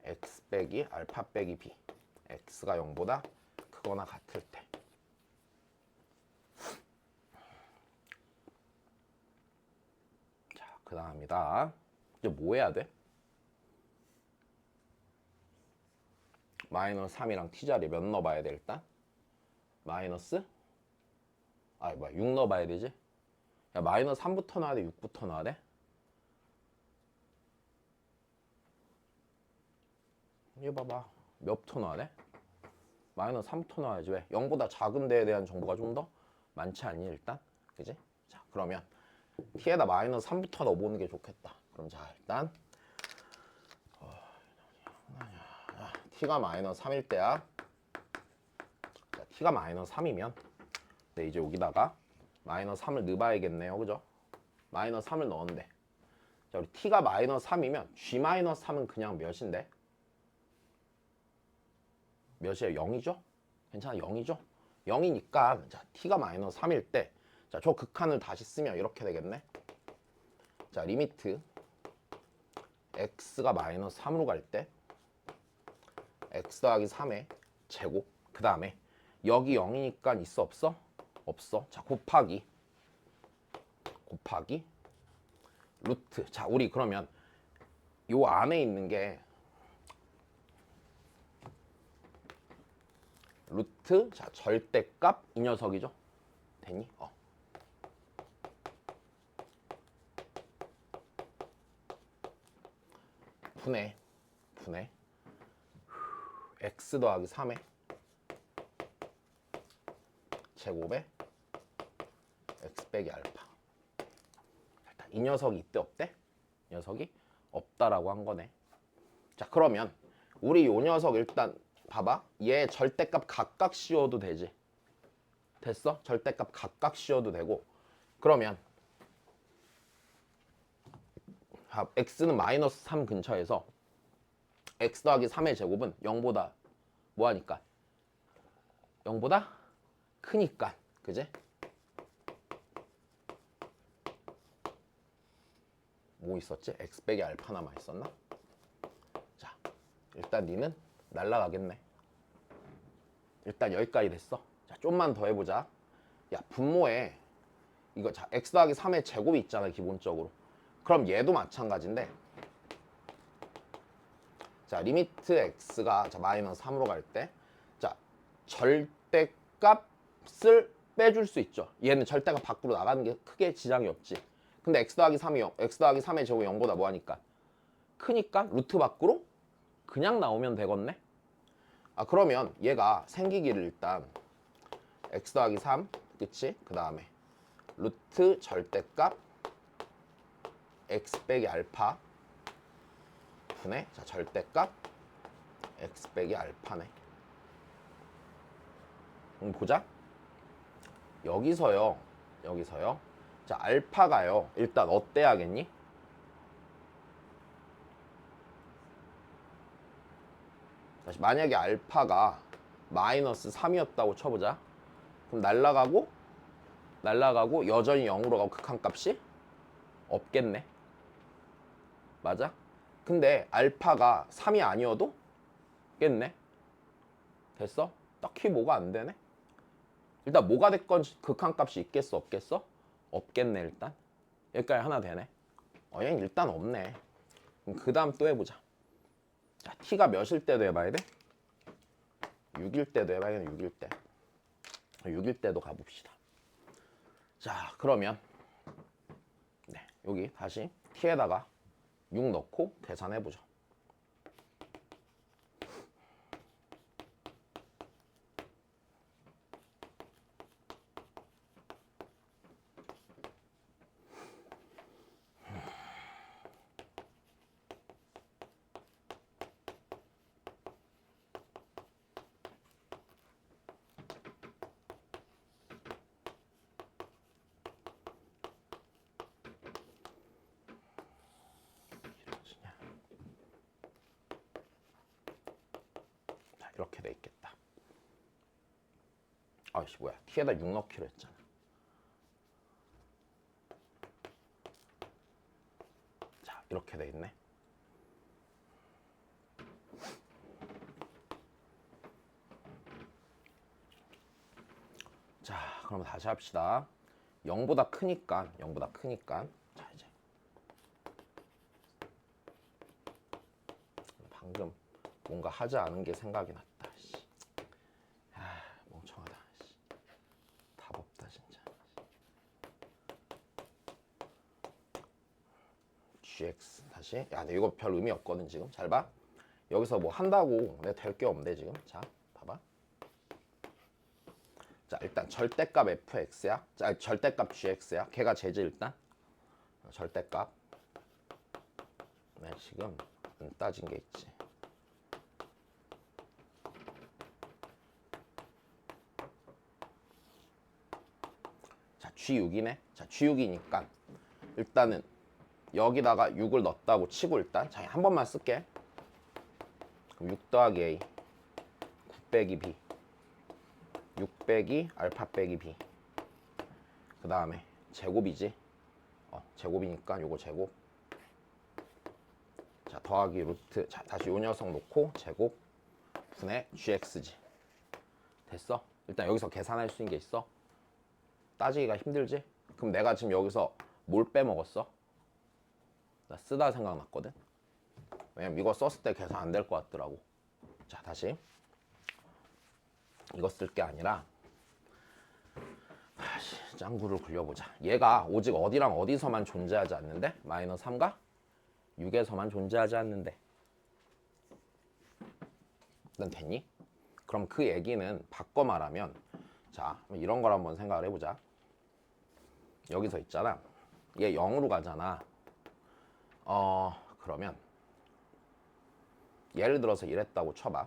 S1: x 빼기 알파 빼기 b. x가 0보다 크거나 같을 때. 자, 그 다음이다. 이제 뭐 해야 돼? 마이너스 3이랑 t자리에 몇 넣어봐야 돼 일단? 마이너스? 뭐야 6 넣어봐야 되지? 야, 마이너스 3부터 넣어야 돼? 6부터 넣어야 돼? 이거 봐봐. 몇부터 넣어야 돼? 마이너스 3부터 넣어야지. 왜? 0보다 작은 데에 대한 정보가 좀 더 많지 않니 일단? 그지? 자, 그러면 t에다 마이너스 3부터 넣어보는 게 좋겠다. 그럼 자, 일단 t가 마이너스 3일 때야. 자, t가 마이너스 3이면 네, 이제 여기다가 마이너스 3을 넣어봐야겠네요. 그죠? 마이너스 3을 넣었는데 자, 우리 t가 마이너스 3이면 g 마이너스 3은 그냥 몇인데? 몇이에요? 0이죠? 괜찮아, 0이죠? 0이니까 자, t가 마이너스 3일 때 자, 저 극한을 다시 쓰면 이렇게 되겠네. 자, 리미트 x가 마이너스 3으로 갈 때 x 더하기 3의 제곱. 그 다음에 여기 0이니까 있어 없어? 없어. 자, 곱하기 루트. 자, 우리 그러면 요 안에 있는 게 루트 자, 절대값 이 녀석이죠. 됐니? 분해 x 더하기 3의 제곱에 x 빼기 알파. 일단 이 녀석이 있대 없대? 이 녀석이 없다라고 한 거네. 자, 그러면 우리 요 녀석 일단 봐봐. 얘 절대값 각각 씌워도 되지. 됐어? 절대값 각각 씌워도 되고. 그러면 x는 마이너스 3 근처에서 x 더하기 3의 제곱은 0보다 뭐하니까 0보다 크니까, 그지? 뭐 있었지? x 빼기 알파 남아 있었나? 자, 일단 니는 날라가겠네. 일단 여기까지 됐어. 자, 좀만 더 해보자. 야, 분모에 이거 자 x 더하기 3의 제곱이 있잖아, 기본적으로. 그럼 얘도 마찬가지인데, 자, 리미트 x가 자 마이너스 3으로 갈 때, 자, 절대값을 빼줄 수 있죠. 얘는 절대값 밖으로 나가는 게 크게 지장이 없지. 근데 x 더하기 3이 0, x 더하기 3의 제곱이 0보다 뭐하니까? 크니까 루트 밖으로 그냥 나오면 되겠네. 아, 그러면 얘가 생기기를 일단 x 더하기 3, 그치? 그 다음에 루트 절대값 x 빼기 알파 분의 자 절대값 x 빼기 알파네. 보자. 여기서요. 자, 알파가요. 일단 어때야겠니? 다시 만약에 알파가 마이너스 3이었다고 쳐보자. 그럼 날라가고 여전히 0으로 가고 극한값이 없겠네. 맞아? 근데 알파가 3이 아니어도 겠네. 됐어? 딱히 뭐가 안 되네. 일단 뭐가 됐건 극한값이 있겠어 없겠어? 없겠네. 일단 여기까지 하나 되네. 얘는 일단 없네. 그럼 그 다음 또 해보자. 자, t가 몇일 때도 해봐야 돼? 6일 때도 해봐야겠네. 6일 때. 6일 때도 가봅시다. 자, 그러면 네, 여기 다시 t에다가 6 넣고 계산해보죠. 이렇게 돼 있겠다. 아이씨 뭐야, t에다 6 넣기로 했잖아. 자, 이렇게 돼 있네. 자, 그럼 다시 합시다. 0보다 크니까 자, 이제 방금 뭔가 하지 않은 게 생각이 났다. 씨. 아, 멍청하다. 씨. 답 없다 진짜. gx 다시. 야, 근데 이거 별 의미 없거든 지금. 잘 봐. 여기서 뭐 한다고 내가 될 게 없네 지금. 자, 봐봐. 자, 일단 절대값 fx야. 자, 절대값 gx야. 걔가 제지 일단. 절대값. 네, 지금 안 따진 게 있지. 자, G6이네. 자, G6이니까 일단은 여기다가 6을 넣었다고 치고 일단 자, 한 번만 쓸게. 그럼 6 더하기 A 9 빼기 B 6 빼기 알파 빼기 B 그 다음에 제곱이지. 제곱이니까 요거 제곱. 자, 더하기 루트. 자, 다시 요 녀석 놓고 제곱 분의 gx지. 됐어? 일단 여기서 계산할 수 있는 게 있어? 따지기가 힘들지? 그럼 내가 지금 여기서 뭘 빼먹었어? 나 쓰다 생각났거든? 왜냐면 이거 썼을 때 계산 안 될 것 같더라고. 자, 다시 이거 쓸 게 아니라 짱구를 굴려보자. 얘가 오직 어디랑 어디서만 존재하지 않는데? 마이너스 3과 6에서만 존재하지 않는데. 넌 됐니? 그럼 그 얘기는 바꿔 말하면 자, 이런 걸 한번 생각을 해보자. 여기서 있잖아. 얘 0으로 가잖아. 그러면 예를 들어서 이랬다고 쳐봐.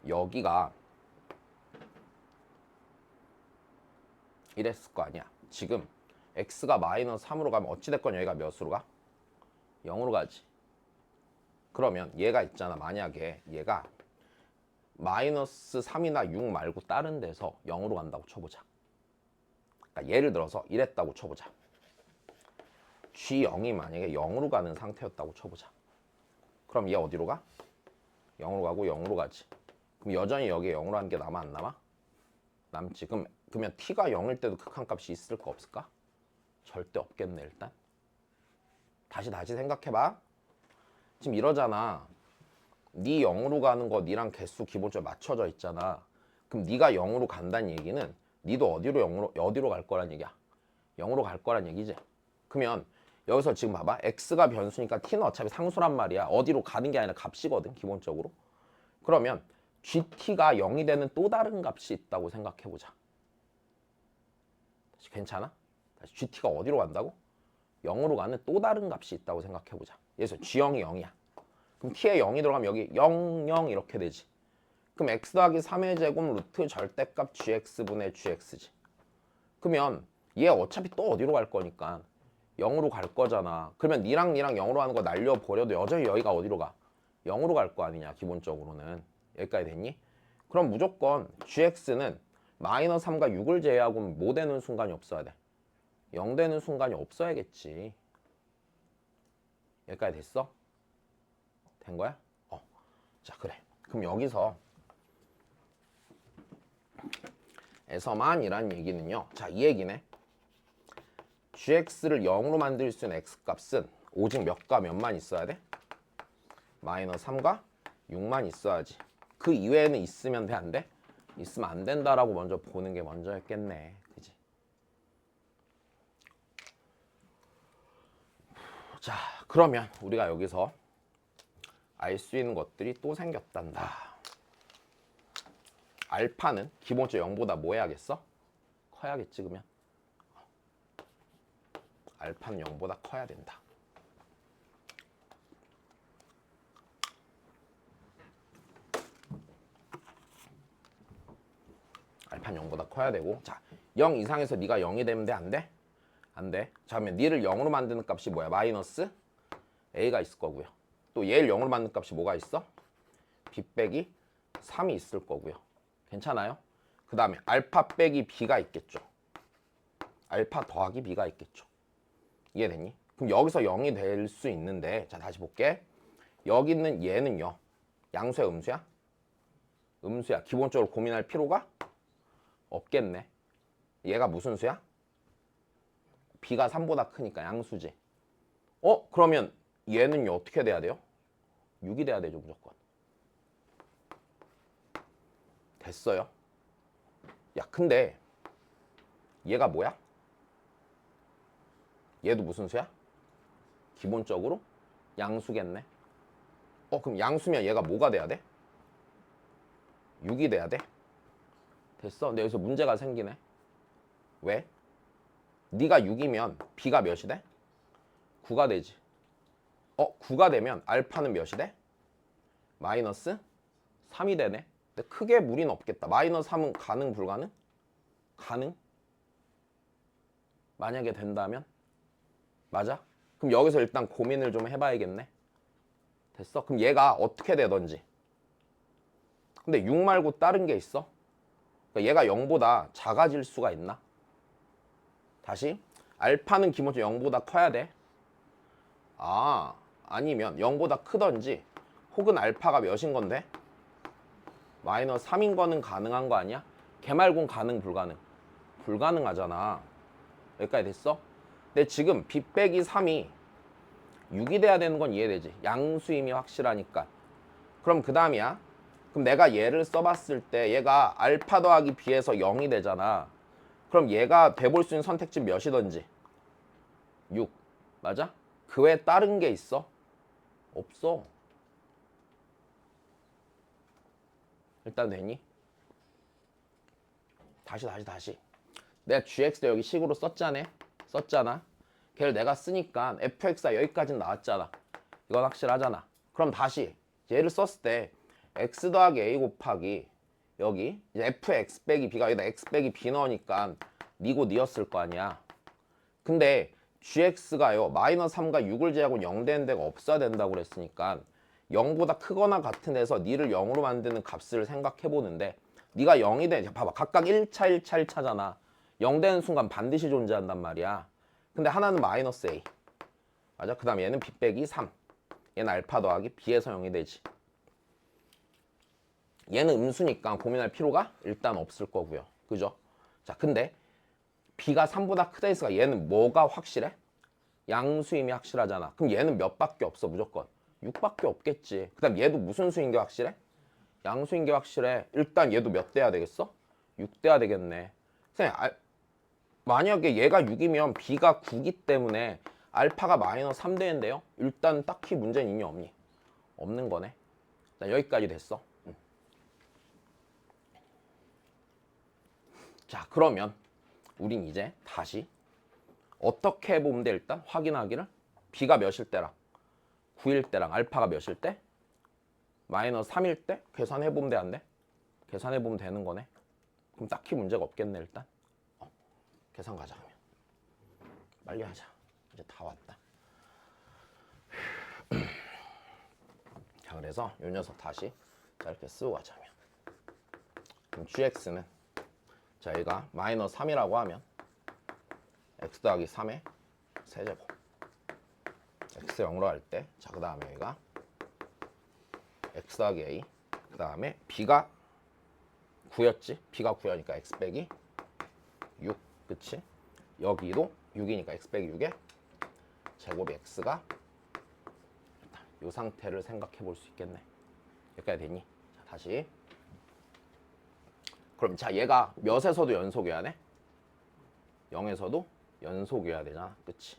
S1: 여기가 이랬을 거 아니야. 지금 x가 마이너스 3으로 가면 어찌됐건 여기가 몇으로 가? 0으로 가지. 그러면 얘가 있잖아. 만약에 얘가 마이너스 3이나 6 말고 다른 데서 0으로 간다고 쳐보자. 그러니까 예를 들어서 이랬다고 쳐보자. G0이 만약에 0으로 가는 상태였다고 쳐보자. 그럼 얘 어디로 가? 0으로 가고 0으로 가지. 그럼 여전히 여기에 0으로 하는 게 남아 안 남아? 남지. 그러면 t가 0일 때도 극한값이 있을까 없을까? 절대 없겠네. 일단 다시 생각해봐. 지금 이러잖아. 네 0으로 가는 거 니랑 개수 기본적으로 맞춰져 있잖아. 그럼 네가 0으로 간다는 얘기는 니도 어디로 갈 거란 얘기야? 0으로 갈 거란 얘기지. 그러면 여기서 지금 봐봐. x가 변수니까 t는 어차피 상수란 말이야. 어디로 가는 게 아니라 값이거든 기본적으로. 그러면 gt가 0이 되는 또 다른 값이 있다고 생각해보자. 다시 괜찮아? 다시 gt가 어디로 간다고? 0으로 가는 또 다른 값이 있다고 생각해보자. 예를 들어서 g0이 0이야. 그럼 t에 0이 들어가면 여기 0, 0 이렇게 되지. 그럼 x 더하기 3의 제곱 루트 절대값 gx분의 gx지. 그러면 얘 어차피 또 어디로 갈 거니까 0으로 갈 거잖아. 그러면 니랑 0으로 가는 거 날려버려도 여전히 여기가 어디로 가? 0으로 갈 거 아니냐 기본적으로는. 여기까지 됐니? 그럼 무조건 gx는 마이너스 3과 6을 제외하고는 뭐 되는 순간이 없어야 돼? 0 되는 순간이 없어야겠지. 여기까지 됐어? 된 거야? 자 그래. 그럼 여기서 에서만이란 얘기는요. 자 이 얘기네. gx를 0으로 만들 수 있는 x값은 오직 몇과 몇만 있어야 돼? 마이너스 3과 6만 있어야지. 그 이외에는 있으면 돼? 안 돼? 있으면 안 된다라고 먼저 보는 게 먼저였겠네. 그지? 자 그러면 우리가 여기서 알 수 있는 것들이 또 생겼단다. 알파는 기본적으로 0보다 뭐 해야겠어? 커야겠지 그러면. 알파는 0보다 커야 된다. 알파는 0보다 커야 되고. 자, 0 이상에서 네가 0이 되면 돼? 안 돼? 안 돼. 자, 그러면 니를 0으로 만드는 값이 뭐야? 마이너스 a가 있을 거고요. 또 얘를 0으로 만드는 값이 뭐가 있어? b 빼기 3이 있을 거고요. 괜찮아요? 그 다음에 알파 빼기 b가 있겠죠. 알파 더하기 b가 있겠죠. 이해됐니? 그럼 여기서 0이 될 수 있는데, 자 다시 볼게. 여기 있는 얘는요. 양수야 음수야? 음수야. 기본적으로 고민할 필요가 없겠네. 얘가 무슨 수야? b가 3보다 크니까 양수지. 그러면 얘는요 어떻게 돼야 돼요? 6이 돼야 되죠 무조건. 됐어요. 야 근데 얘가 뭐야? 얘도 무슨 수야? 기본적으로 양수겠네. 그럼 양수면 얘가 뭐가 돼야 돼? 6이 돼야 돼? 됐어. 근데 여기서 문제가 생기네. 왜? 네가 6이면 b가 몇이 돼? 9가 되지. 9가 되면 알파는 몇이 돼? 마이너스 3이 되네. 근데 크게 무리는 없겠다. 마이너스 3은 가능 불가능? 가능? 만약에 된다면? 맞아? 그럼 여기서 일단 고민을 좀 해봐야겠네. 됐어? 그럼 얘가 어떻게 되던지. 근데 6 말고 다른 게 있어? 그러니까 얘가 0보다 작아질 수가 있나? 다시 알파는 기본적으로 0보다 커야 돼. 아니면 0보다 크던지 혹은 알파가 몇인 건데? 마이너스 3인 거는 가능한 거 아니야? 걔 말고는 가능 불가능? 불가능하잖아. 여기까지 됐어? 근데 지금 b 빼기 3이 6이 돼야 되는 건 이해되지? 양수임이 확실하니까. 그럼 그 다음이야. 그럼 내가 얘를 써봤을 때 얘가 알파 더하기 b에서 0이 되잖아. 그럼 얘가 돼볼 수 있는 선택지 몇이던지 6. 맞아? 그 외에 다른 게 있어? 없어. 일단 되니? 다시. 내가 gx를 여기 식으로 썼잖아. 걔를 내가 쓰니까 fx가 여기까지는 나왔잖아. 이건 확실하잖아. 그럼 다시 얘를 썼을 때 x 더하기 a 곱하기 여기 이제 fx 빼기 b가 여기다 x 빼기 b 넣으니까 니고 니였을 거 아니야. 근데 gx가요 마이너스 3과 6을 제하고 0 되는 데가 없어야 된다고 그랬으니까 0보다 크거나 같은 데서 니를 0으로 만드는 값을 생각해 보는데 니가 0이 돼. 봐봐. 각각 1차, 1차, 1차잖아. 0 되는 순간 반드시 존재한단 말이야. 근데 하나는 마이너스 A. 맞아? 그 다음 얘는 B 빼기 3. 얘는 알파 더하기 B에서 0이 되지. 얘는 음수니까 고민할 필요가 일단 없을 거고요. 그죠? 자, 근데 B가 3보다 크다 했으니까 얘는 뭐가 확실해? 양수임이 확실하잖아. 그럼 얘는 몇 밖에 없어 무조건. 6밖에 없겠지. 그 다음 얘도 무슨 수인 게 확실해? 양수인 게 확실해. 일단 얘도 몇 대야 되겠어? 6대야 되겠네. 선생님, 만약에 얘가 6이면 B가 9기 때문에 알파가 마이너스 3대인데요. 일단 딱히 문제는 있니 없니? 없는 거네. 자, 여기까지 됐어. 자, 그러면 우린 이제 다시 어떻게 해보면 돼? 일단 확인하기를. B가 몇일 때랑 9일 때랑 알파가 몇일 때? 마이너스 3일 때? 계산해보면 돼 안 돼? 계산해보면 되는 거네. 그럼 딱히 문제가 없겠네 일단. 계산 가자 그러면. 빨리 하자. 이제 다 왔다. 자, 그래서 이 녀석 다시 자 이렇게 쓰고 가자면. 그럼 gx는 자 얘가 마이너스 3이라고 하면 x 더하기 3의 세제곱. x 0으로 할 때 자 그 다음에 얘가 x 더하기 a 그 다음에 b가 9였지. b가 9여니까 x 빼기 6 그치? 여기도 6이니까 x 빼기 6에 제곱이 x가 이 상태를 생각해 볼 수 있겠네. 여기까지 됐니? 자, 다시. 그럼 자 얘가 몇에서도 연속이어야 돼? 0에서도 연속이어야 되잖아. 그치?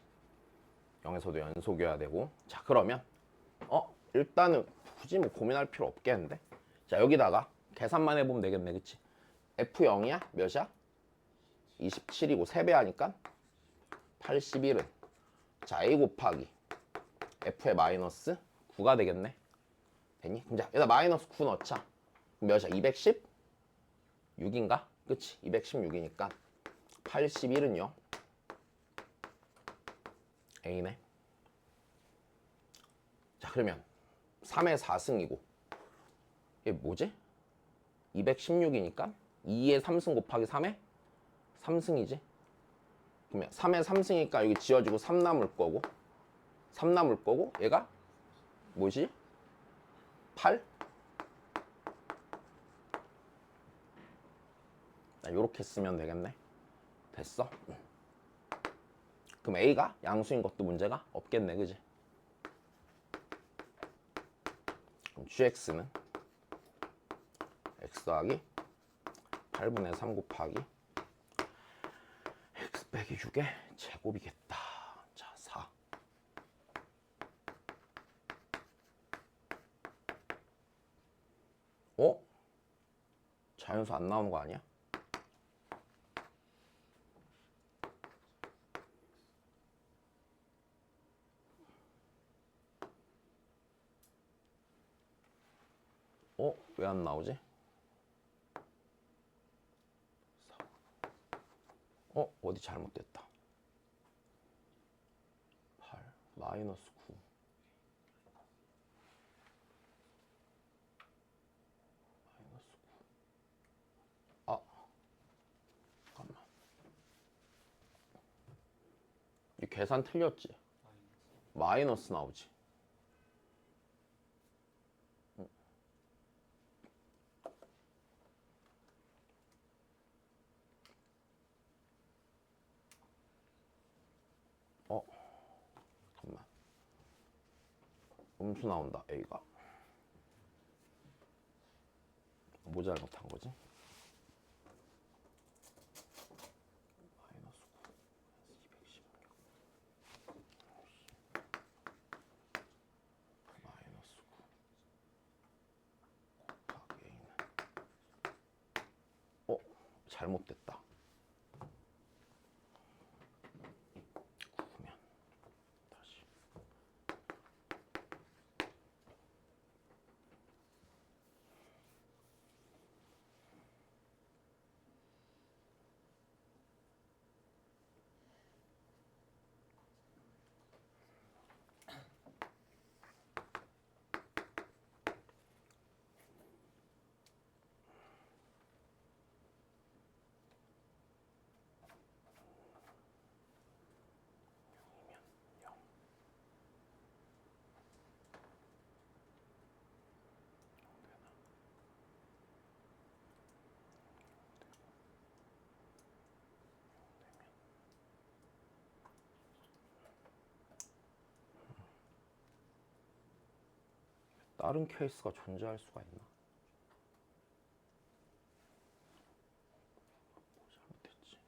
S1: 0에서도 연속이어야 되고. 자 그러면 일단은 굳이 뭐 고민할 필요 없겠는데. 자 여기다가 계산만 해보면 되겠네. 그치? F0이야? 몇이야? 27이고 3배 하니까 81은 자 A 곱하기 F의 마이너스 9가 되겠네. 됐니? 그럼 자 여기다 마이너스 9 넣자. 그럼 몇이야? 210? 6인가? 그치? 216이니까 81은요 A네. 자 그러면 3의 4승이고 이게 뭐지? 216이니까 2의 3승 곱하기 3의 3승이지. 그러면 3의 3승이니까 여기 지워지고 3 남을 거고 3 남을 거고 얘가 뭐지? 8? 이렇게 쓰면 되겠네. 됐어? 그럼 A가 양수인 것도 문제가 없겠네. 그지? 그럼 GX는 X 더하기 8분의 3 곱하기 X 빼기 6의 제곱이겠다. 자, 4. 자연수 안 나오는 거 아니야? 왜 안 나오지? 어디 잘못됐다. 8 마이너스 9 마이너스 9 잠깐만. 이 계산 틀렸지? 마이너스 나오지. 잠깐만. 음수 나온다. A가 뭐 잘못한 거지? 마이너스 9 216 마이너스 9 곱하기 A는 잘못됐다. 9면 다시 다른 케이스가 존재할 수가 있나? 잘못했지.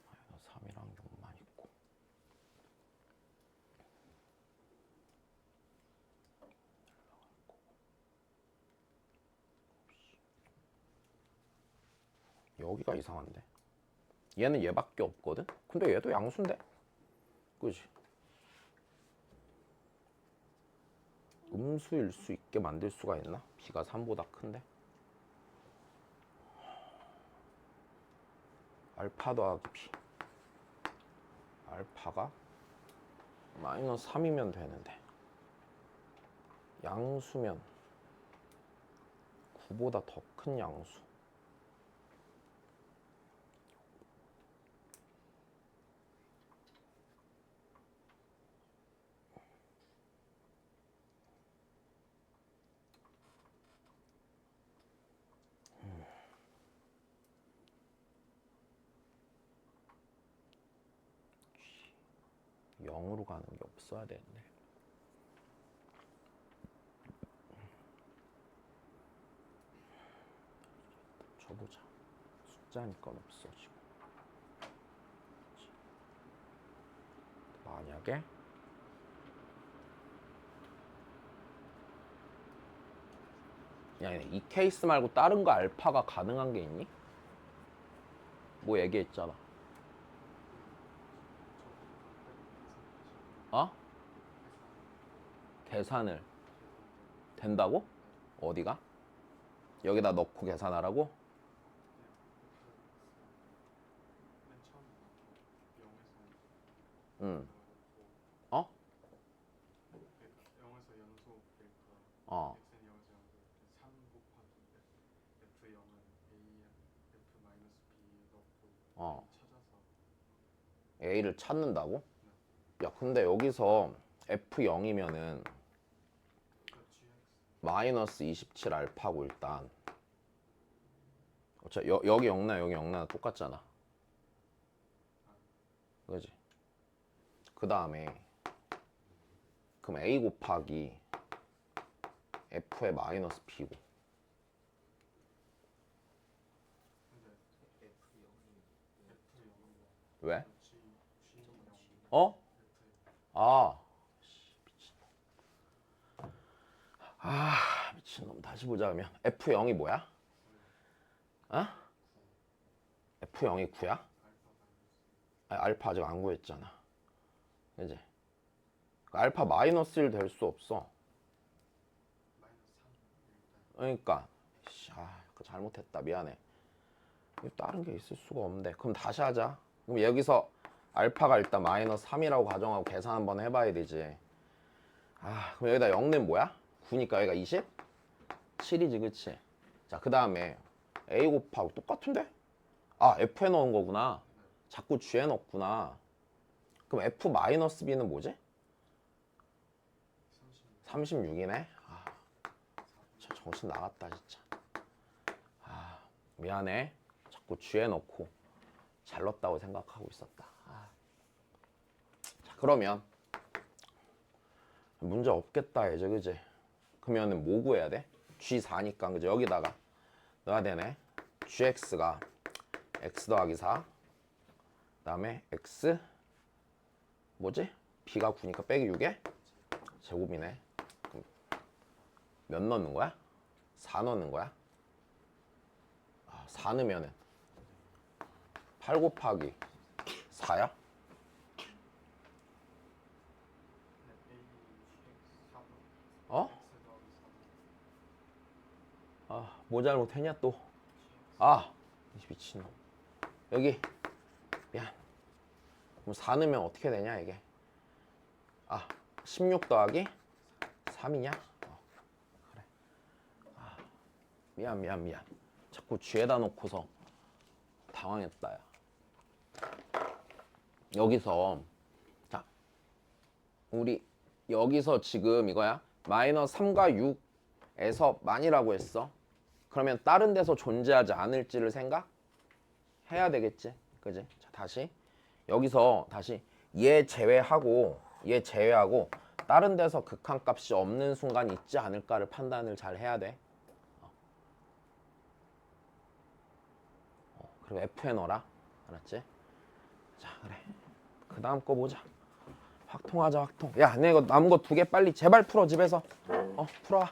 S1: 마이너스 3이랑 6만 있고. 여기가 이상한데. 얘는 얘밖에 없거든? 근데 얘도 양수인데? 그지? 음수일 수 있게 만들 수가 있나? b가 3보다 큰데? 알파 더하기 b. 알파가 마이너스 3이면 되는데 양수면 9보다 더 큰 양수. 영으로 가는 게 없어야 되는데. 쳐보자. 숫자니까 없어 지금. 만약에 야, 이 케이스 말고 다른 거 알파가 가능한 게 있니? 뭐 얘기했잖아. 어? 계산을 된다고? 어디가? 여기다 넣고 계산하라고? 응. 어?
S2: 0에서 연속 데이터
S1: 어.
S2: x는 0에서 연속 3 곱하기 f0은 a f 마이너스 b 넣고
S1: 어.
S2: 찾아서
S1: A를 찾는다고? 야, 근데 여기서 F0이면은
S2: gx
S1: 마이너스 27 알파고 일단. 어차 여기 0나 여기 0나 똑같잖아. 그지? 그 다음에 그럼 A 곱하기 F의 마이너스 B고.
S2: 근데 f0이
S1: 왜?
S2: g 0
S1: 어?
S2: f
S1: 아, 미친놈. 다시 보자. 그러면 F0이 뭐야? 어? F0이 9야? 아니, 알파 아직 안 구했잖아. 그지? 알파 마이너스 1 될 수 없어.
S2: 마이너스 3 일단
S1: 그러니까 그거 잘못했다. 미안해. 이거 다른 게 있을 수가 없는데. 그럼 다시 하자. 그럼 여기서 알파가 일단 마이너스 3이라고 가정하고 계산 한번 해봐야 되지. 그럼 여기다 0는 뭐야? 9니까 여기가 20? 7이지, 그치? 자, 그 다음에 A 곱하고 똑같은데? F에 넣은 거구나. 자꾸 G에 넣었구나. 그럼 F 마이너스 B는 뭐지? 36이네. 진짜 정신 나갔다 진짜. 미안해. 자꾸 G에 넣고 잘 넣었다고 생각하고 있었다. 자, 그러면 문제 없겠다 이제, 그지? 그러면은 뭐 구해야 돼? G4니까 그지? 여기다가 넣어야 되네. GX가 X 더하기 4. 그 다음에 X 뭐지? B가 9니까 빼기 6에 제곱이네. 그럼 몇 넣는 거야? 4 넣는 거야? 4 넣으면은 8 곱하기 4야?
S2: a gx 4분
S1: 어?
S2: x 더하기 4분
S1: 뭐 잘못했냐 또? 미친놈. 여기 미안. 그럼 4 넣으면 어떻게 되냐 이게? 16 더하기 3이냐? 그래. 미안. 자꾸 G에다 놓고서 당황했다 야. 여기서 자, 우리 여기서 지금 이거야. 마이너스 3과 6에서 만이라고 했어. 그러면 다른 데서 존재하지 않을지를 생각해야 되겠지. 그지? 자, 다시 여기서 다시 얘 제외하고 얘 제외하고 다른 데서 극한값이 없는 순간이 있지 않을까를 판단을 잘 해야 돼. 그리고 F에 넣어라. 알았지? 자, 그래. 그 다음 거 보자. 확통하자, 확통. 야, 내 이거 남은 거 2개 빨리 제발 풀어, 집에서. 풀어와.